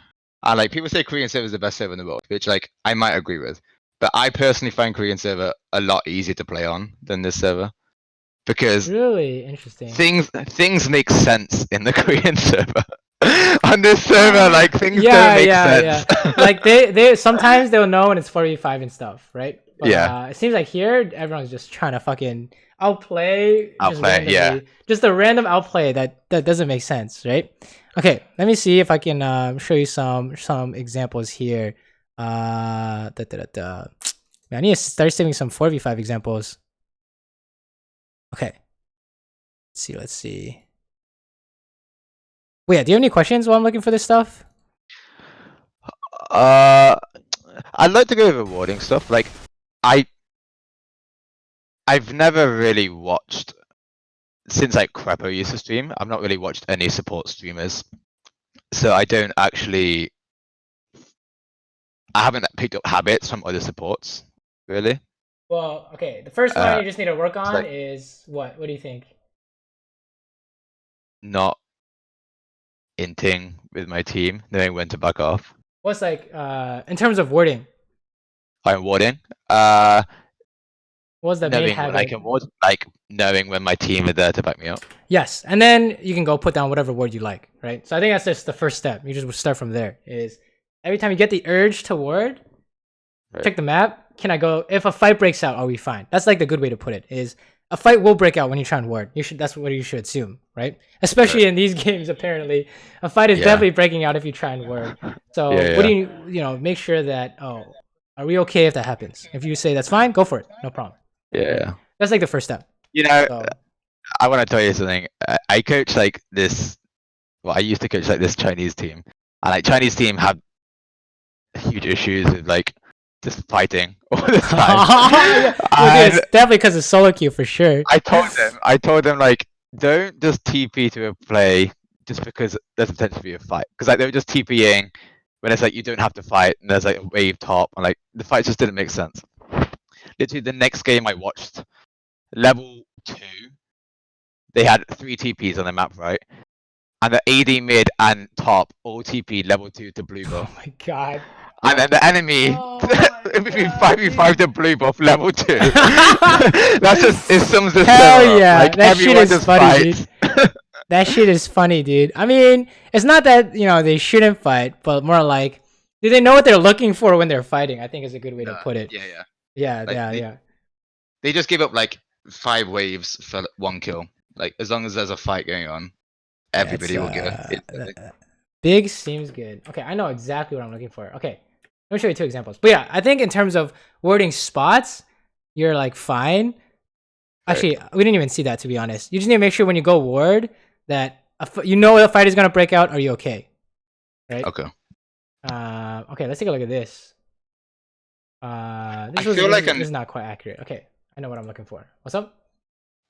and like people say Korean server is the best server in the world, which like I might agree with. But I personally find Korean server a lot easier to play on than this server because Really interesting. things make sense in the Korean server. On this server, like things don't make sense. Like they sometimes they'll know when it's 4v5 and stuff, right? But, Yeah. it seems like here everyone's just trying to fucking outplay, just Outplay, randomly, yeah. just a random outplay that doesn't make sense, right? Okay, let me see if I can show you some examples here. Man, I need to start saving some 4v5 examples. Okay, let's see. Wait, do you have any questions while I'm looking for this stuff? I'd like to go over rewarding stuff. Like I've never really watched since like Crepo used to stream. I've not really watched any support streamers, so I don't actually. I haven't picked up habits from other supports, really. Well, okay. The first one you just need to work on like- is what? What do you think? Not inting with my team, knowing when to back off. What's like in terms of wording? I'm warding. What's the main Knowing when I habit? can ward, like knowing when my team are there to back me up. Yes, and then you can go put down whatever word you like, right? So I think that's just the first step. You just start from there. Is every time you get the urge to ward, Right. check the map. Can I go? If a fight breaks out, are we fine? That's like the good way to put it. Is a fight will break out when you try and ward. That's what you should assume, right? Especially in these games, apparently, a fight is definitely breaking out if you try and ward. So what do you make sure that are we okay if that happens? If you say that's fine, go for it, no problem. Yeah. That's like the first step. You know, So, I want to tell you something. I coach like this. Well, I used to coach like this Chinese team, and like Chinese team have huge issues with like just fighting all the time. well, dude, it's definitely because of solo queue for sure. I told them like, don't just TP to a play just because there's potential to be a fight, because like they were just TPing when it's like you don't have to fight and there's like a wave top, and like the fight just didn't make sense. Literally, the next game I watched, level 2, they had 3 TPs on the map, right? And the AD mid and top all TP level 2 to blue buff. Oh my god. And then the enemy between 5v5 to blue buff level 2. That's just, it sums the Hell yeah, like, that shit is funny, fights. dude. That shit is funny, dude. I mean, it's not that, they shouldn't fight, but more like, do they know what they're looking for when they're fighting? I think is a good way to put it. Yeah. Yeah. They just give up like 5 waves for 1 kill. Like, as long as there's a fight going on, everybody will get it. Big seems good. Okay, I know exactly what I'm looking for. Okay, let me show you 2 examples. But yeah, I think in terms of wording spots, you're like fine. Actually, we didn't even see that, to be honest. You just need to make sure when you go ward that you know the fight is gonna break out. Are you okay? Right. Okay. Okay, let's take a look at this. This is not quite accurate. Okay, I know what I'm looking for. What's up?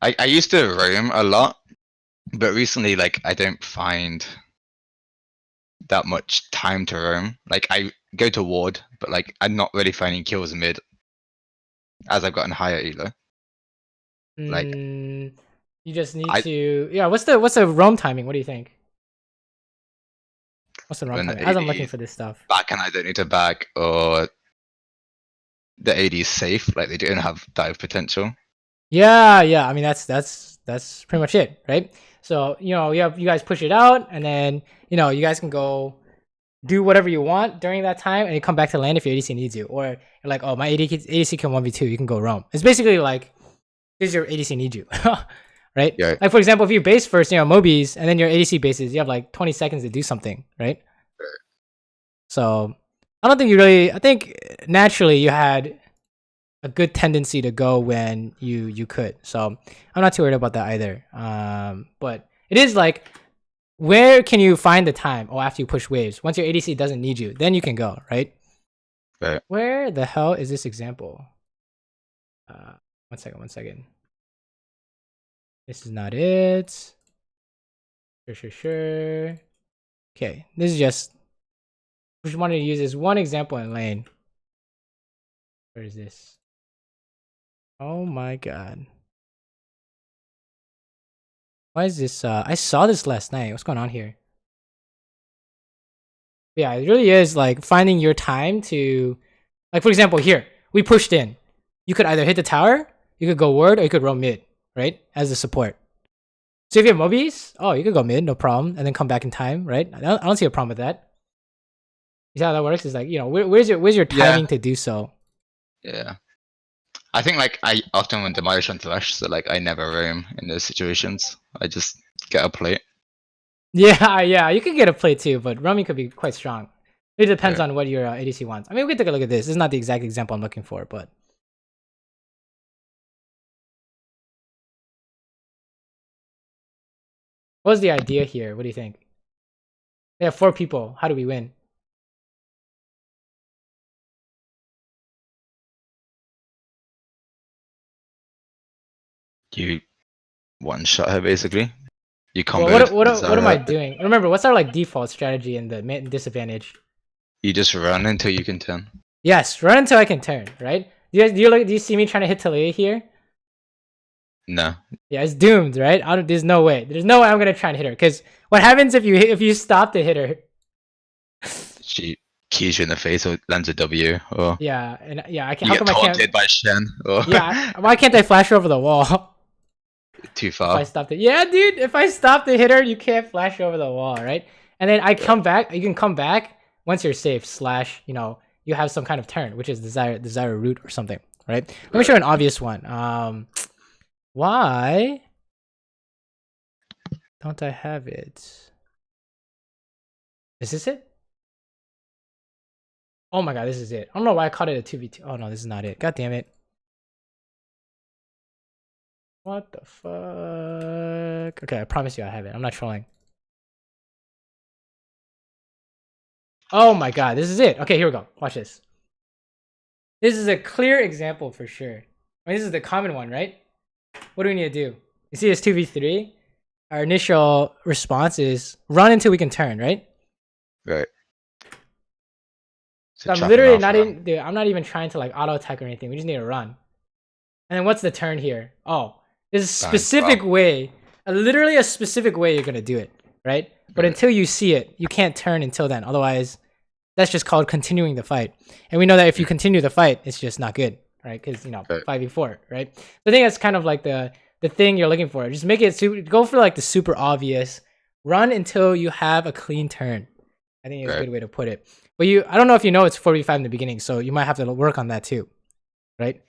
I used to roam a lot, but recently, like, I don't find that much time to roam. Like, I go to ward, but like I'm not really finding kills mid as I've gotten higher elo. Like, you just need to. Yeah, what's the roam timing? What do you think? What's the roam timing? As I'm looking for this stuff. Back and I don't need to back, or the AD is safe. Like, they don't have dive potential. Yeah. I mean, that's pretty much it, right? So you guys push it out, and then you guys can go do whatever you want during that time, and you come back to land if your ADC needs you, or you're like, oh, my ADC can 1v2, you can go roam. It's basically like, does your ADC need you? Right? Yeah. Like, for example, if you base first, Mobies, and then your ADC bases, you have like 20 seconds to do something, right? So I don't think I think naturally you had a good tendency to go when you could. So I'm not too worried about that either. But it is like, where can you find the time? Oh, after you push waves. Once your ADC doesn't need you, then you can go, right? Right. Where the hell is this example? One second. This is not it. Sure. Okay, this is just, we just wanted to use this one example in lane. Where is this? Oh my god. Why is this? I saw this last night. What's going on here? Yeah, it really is like finding your time to, like, for example, here, we pushed in. You could either hit the tower, you could go ward, or you could roam mid, right? As a support. So if you have Mobies, oh, you could go mid, no problem, and then come back in time, right? I don't see a problem with that. You see how that works? Is like, where's your timing to do so? Yeah. I think like I often went demolish on Thresh, so like I never roam in those situations. I just get a plate. Yeah, you could get a plate too, but roaming could be quite strong. It depends on what your ADC wants. I mean, we can take a look at this. This is not the exact example I'm looking for, but what's the idea here? What do you think? They have 4 people. How do we win? You one-shot her basically. You combo. Well, what am I doing? Remember, what's our like default strategy in the disadvantage? You just run until you can turn. Yes, run until I can turn. Right? Do you see me trying to hit Talia here? No. Yeah, it's doomed, right? There's no way. There's no way I'm gonna try and hit her. Because what happens if you stop to hit her? She keys you in the face or lands a W. Or yeah, and yeah, I can't. You get taunted by Shen. Or yeah, why can't I flash her over the wall? Too far. If I stopped it, yeah, dude. If I stop to hit her, you can't flash over the wall, right? And then I come back. You can come back once you're safe. / you have some kind of turn, which is desire root or something, right? Let me show you an obvious one. Why don't I have it? Is this it? Oh my god, this is it. I don't know why I called it a 2v2. Oh no, this is not it. God damn it. What the fuck? Okay, I promise you I have it. I'm not trolling. Oh my god, this is it. Okay, here we go. Watch this. This is a clear example for sure. I mean, this is the common one, right? What do we need to do? You see this 2v3? Our initial response is run until we can turn, right? Right. So I'm literally not even, dude, I'm not even trying to like auto attack or anything. We just need to run. And then what's the turn here? Oh, there's a specific way, literally a specific way you're gonna do it, right? But until you see it, you can't turn until then. Otherwise, that's just called continuing the fight. And we know that if you continue the fight, it's just not good, right? Because, you know, 5v4, right? I think that's kind of like the thing you're looking for. Just make it go for like the super obvious. Run until you have a clean turn. I think it's a good way to put it. But I don't know if you know it's 4v5 in the beginning, so you might have to work on that too, right?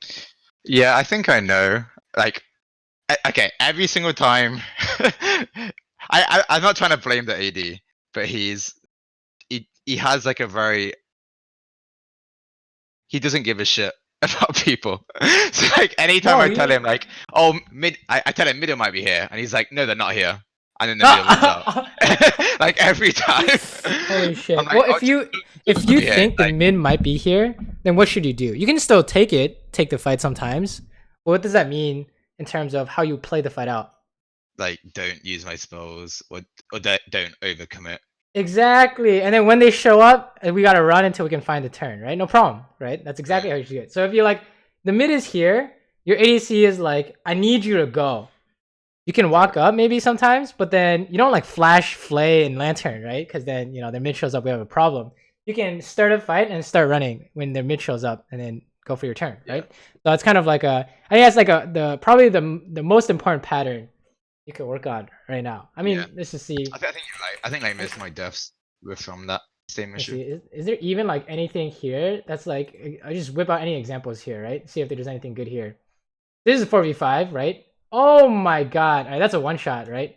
Yeah, I think I know. Like, okay, every single time. I'm not trying to blame the AD, but he has like a very, he doesn't give a shit about people. So like anytime I tell him like, oh I tell him middle might be here, and he's like, no, they're not here, and then the middle wins out. Like every time. Holy shit! Like, well, if you think the mid might be here, then what should you do? You can still take the fight sometimes. But what does that mean in terms of how you play the fight out? Like, don't use my spells, or don't overcommit. Exactly. And then when they show up, we gotta run until we can find the turn, right? No problem, right? That's exactly how you should do it. So if you're like, the mid is here, your ADC is like, I need you to go. You can walk up maybe sometimes, but then you don't like flash, flay, and lantern, right? Because then, you know, their mid shows up, we have a problem. You can start a fight and start running when their mid shows up, and then go for your turn, right? So it's kind of like I think that's like probably the most important pattern you could work on right now. I mean, let's just see. I think you're right. I think like most of my deaths were from that same issue. Is there even like anything here that's like, I just whip out any examples here, right? See if there's anything good here. This is 4v5, right? Oh my god. All right, that's a one shot, right?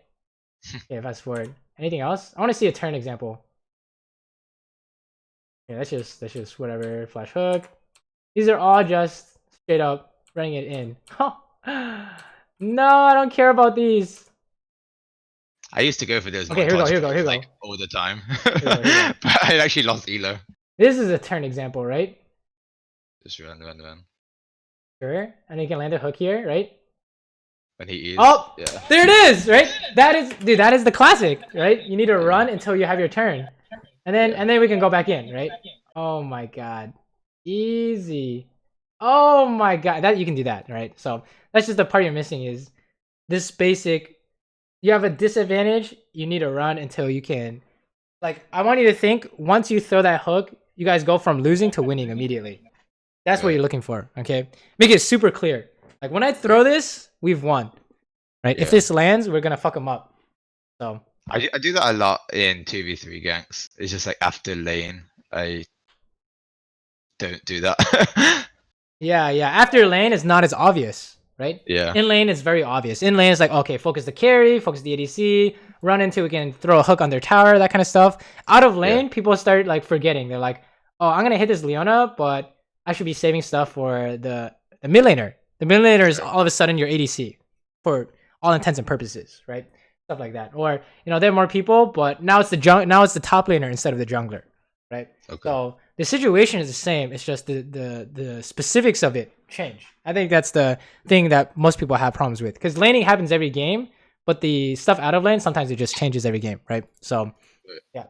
Yeah, fast forward. Anything else? I want to see a turn example. Yeah, that's just whatever. Flash hook. These are all just straight up running it in. No, I don't care about these. I used to go for those. Okay, here we go. Like all the time. But I actually lost Elo. This is a turn example, right? Just run. Sure, and you can land a hook here, right? When he is. Oh, yeah. There it is, right? That is the classic, right? You need to run until you have your turn, and then we can go back in, right? Oh my god, easy. Oh my god, that you can do that, right? So that's just the part you're missing is this basic. You have a disadvantage. You need to run until you can. Like, I want you to think once you throw that hook, you guys go from losing to winning immediately. That's what you're looking for. Okay, make it super clear. Like when I throw this, we've won, right? If this lands, we're gonna fuck them up. So I do that a lot in 2v3 ganks. It's just like after lane, I don't do that. yeah. After lane is not as obvious, right? Yeah. In lane is very obvious. In lane is like, okay, focus the carry, focus the ADC, run until we can throw a hook on their tower, that kind of stuff. Out of lane, people start like forgetting. They're like, oh, I'm gonna hit this Leona, but I should be saving stuff for the mid laner. The mid laner is all of a sudden your ADC for all intents and purposes, right? Stuff like that. Or, you know, there are more people, but now it's the top laner instead of the jungler, right? Okay. So the situation is the same. It's just the specifics of it change. I think that's the thing that most people have problems with, because laning happens every game, but the stuff out of lane sometimes it just changes every game, right? So yeah,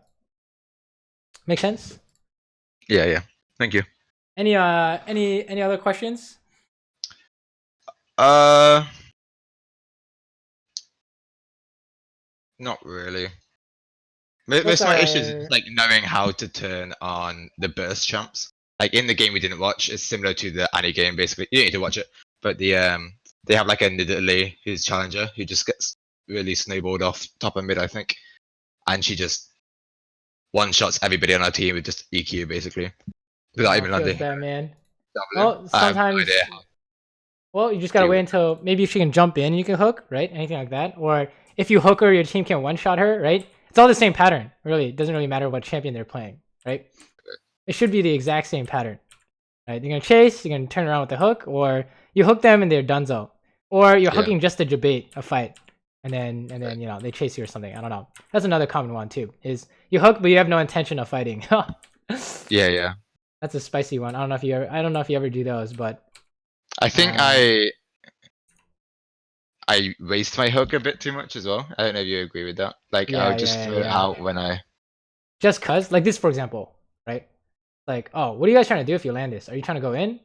make sense? Yeah. Thank you. Any other questions? Not really. Most of my issues is like knowing how to turn on the burst champs. Like in the game we didn't watch, it's similar to the Annie game basically. You don't need to watch it, but they have like a Nidalee who's challenger who just gets really snowballed off top and mid, I think, and she just one shots everybody on our team with just EQ basically without even landing. Bad, man. Well, sometimes Well, you just gotta wait until maybe she can jump in and you can hook, right? Anything like that. Or if you hook her, your team can one-shot her, right? It's all the same pattern, really. It doesn't really matter what champion they're playing, right? It should be the exact same pattern, right? You're gonna chase, you're gonna turn around with the hook, or you hook them and they're donezo. Or you're hooking just to debate a fight. And then you know, they chase you or something. I don't know. That's another common one too, is you hook but you have no intention of fighting. Yeah. That's a spicy one. I don't know if you ever do those, but I think I waste my hook a bit too much as well. I don't know if you agree with that. Like I'll just throw it out when I just cuz, like this for example, right? Like, oh, what are you guys trying to do if you land this? Are you trying to go in?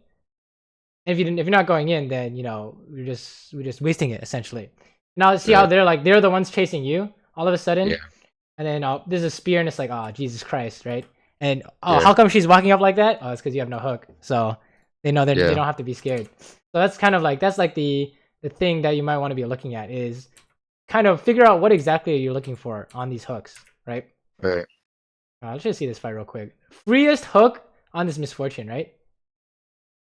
And if you're not going in, then you know, we're just wasting it essentially. Now see how they're the ones chasing you all of a sudden, and then there's a spear and it's like, oh Jesus Christ, right? And how come she's walking up like that? Oh, it's because you have no hook, so they know they don't have to be scared. So that's kind of like the thing that you might want to be looking at is kind of figure out what exactly you're looking for on these hooks, right? Right. Let's just see this fight real quick. Freest hook on this misfortune, right?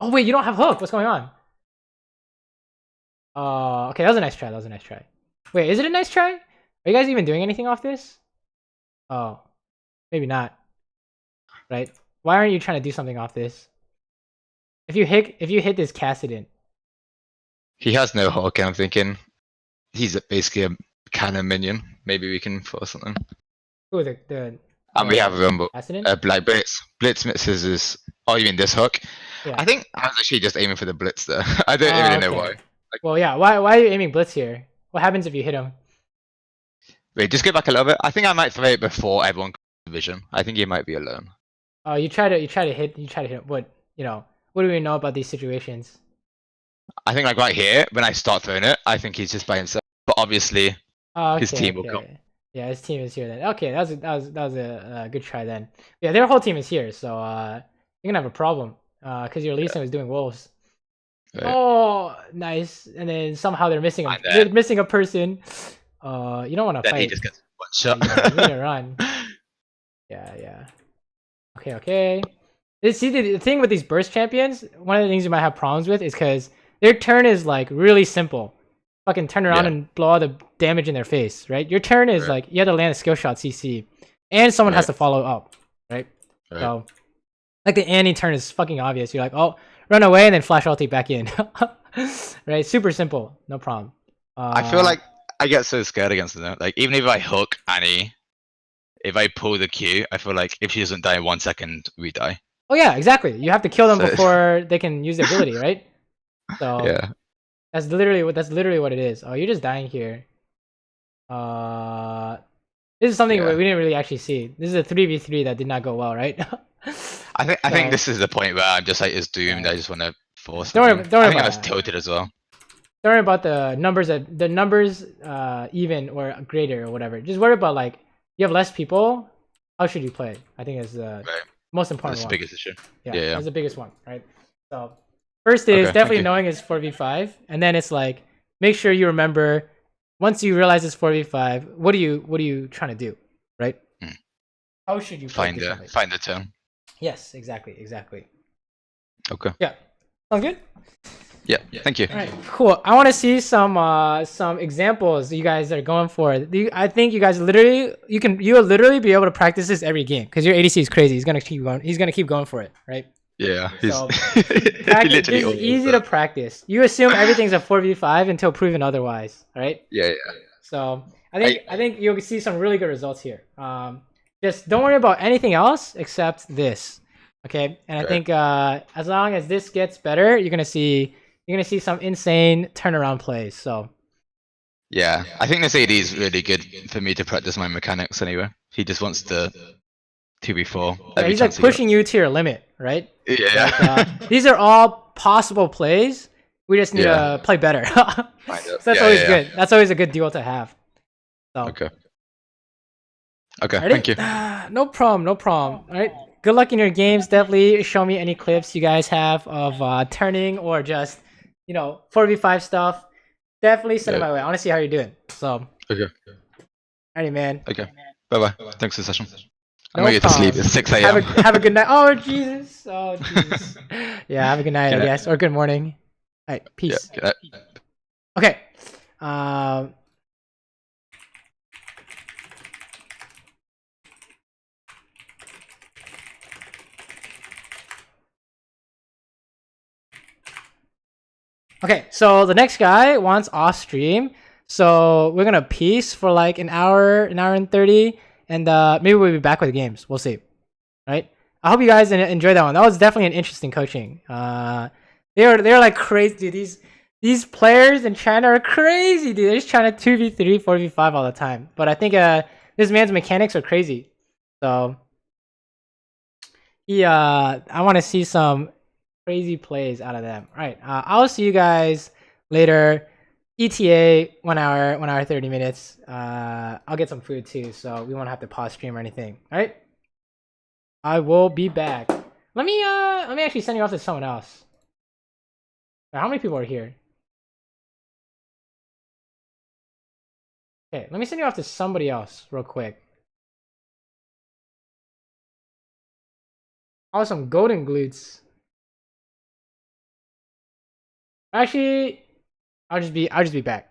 Oh wait, you don't have hook. What's going on? Okay, that was a nice try. Wait, is it a nice try? Are you guys even doing anything off this? Oh, maybe not. Right? Why aren't you trying to do something off this? If you hit this Kassadin. He has no hook, and I'm thinking he's basically a cannon minion. Maybe we can force something. Ooh, and we have Kassadin? Blitz misses his. Oh, you mean this hook? Yeah. I think I was actually just aiming for the blitz there. I don't really know why. Well, yeah. Why are you aiming blitz here? What happens if you hit him? Wait, just go back a little bit. I think I might throw it before everyone comes vision. I think he might be alone. Oh, you try to hit him. What do we know about these situations? I think like right here, when I start throwing it, I think he's just by himself. But obviously, his team will come. Yeah, his team is here then. Okay, that was a good try then. Yeah, their whole team is here, so you're gonna have a problem. Because your Lee Sin was doing wolves. Right. Oh, nice. And then somehow they're missing a person. You don't want to fight. He just gets one shot. You need to run. Yeah. Okay. See, the thing with these burst champions, one of the things you might have problems with is because their turn is like really simple. Fucking turn around and blow all the damage in their face, right? Your turn is like you have to land a skill shot CC, and someone has to follow up, right? So, like the Annie turn is fucking obvious. You're like, oh, run away and then flash ulti back in, right? Super simple, no problem. I feel like I get so scared against them. Like even if I hook Annie, if I pull the Q, I feel like if she doesn't die in 1 second, we die. Oh yeah, exactly. You have to kill them before they can use their ability, right? So yeah, that's literally what it is. Oh, you're just dying here. This is something we didn't really actually see. This is a 3v3 that did not go well, right? I think this is the point where I'm just like, it's doomed. I just want to force. Don't worry I think about I was tilted as well. Don't worry about the numbers even or greater or whatever. Just worry about like you have less people. How should you play? I think is the most important one. That's the biggest issue. Yeah, that's the biggest one, right? So first is definitely knowing it's 4v5, and then it's like make sure you remember once you realize it's 4v5, what are you trying to do, right? How should you find the turn? Yes, exactly. Okay. Yeah. Sound good? Yeah. Thank you. All right. Cool. I want to see some examples you guys are going for. I think you guys you'll literally be able to practice this every game because your ADC is crazy. He's gonna keep going for it, right? Yeah. So it's easy to practice. You assume everything's a 4v5 until proven otherwise, right? Yeah. So I think you'll see some really good results here. Just don't worry about anything else except this. Okay, and I think as long as this gets better, you're gonna see some insane turnaround plays. So yeah, I think this AD is really good for me to practice my mechanics anyway. He just wants to 2v4. Yeah, he's like pushing you to your limit, right? Yeah. Like, these are all possible plays. We just need to play better. So that's always good. That's always a good deal to have. So. Okay. Thank you. No problem. All right. Good luck in your games. Definitely show me any clips you guys have of turning or just 4v5 stuff. Definitely send it my way. I want to see how you're doing. So. Okay. Alrighty, man. Okay. Bye. Thanks for the session. I'm No gonna get to sleep. It's 6 a.m. Have a good night. Oh Jesus. Yeah. Have a good night, I guess, or good morning. All right, peace. Yeah. Okay. Okay, so the next guy wants off stream, so we're gonna peace for like an hour and 30, and maybe we'll be back with games. We'll see. Right? I hope you guys enjoyed that one. That was definitely an interesting coaching. They're like crazy, dude. These players in China are crazy, dude. They're just trying to 2v3, 4v5 all the time. But I think this man's mechanics are crazy. So I want to see some crazy plays out of them. All right. I'll see you guys later. ETA 1 hour 30 minutes. I'll get some food too, so we won't have to pause stream or anything. All right. I will be back. Let me actually send you off to someone else. How many people are here? Okay, let me send you off to somebody else real quick. Oh, some golden glutes. Actually, I'll just be back.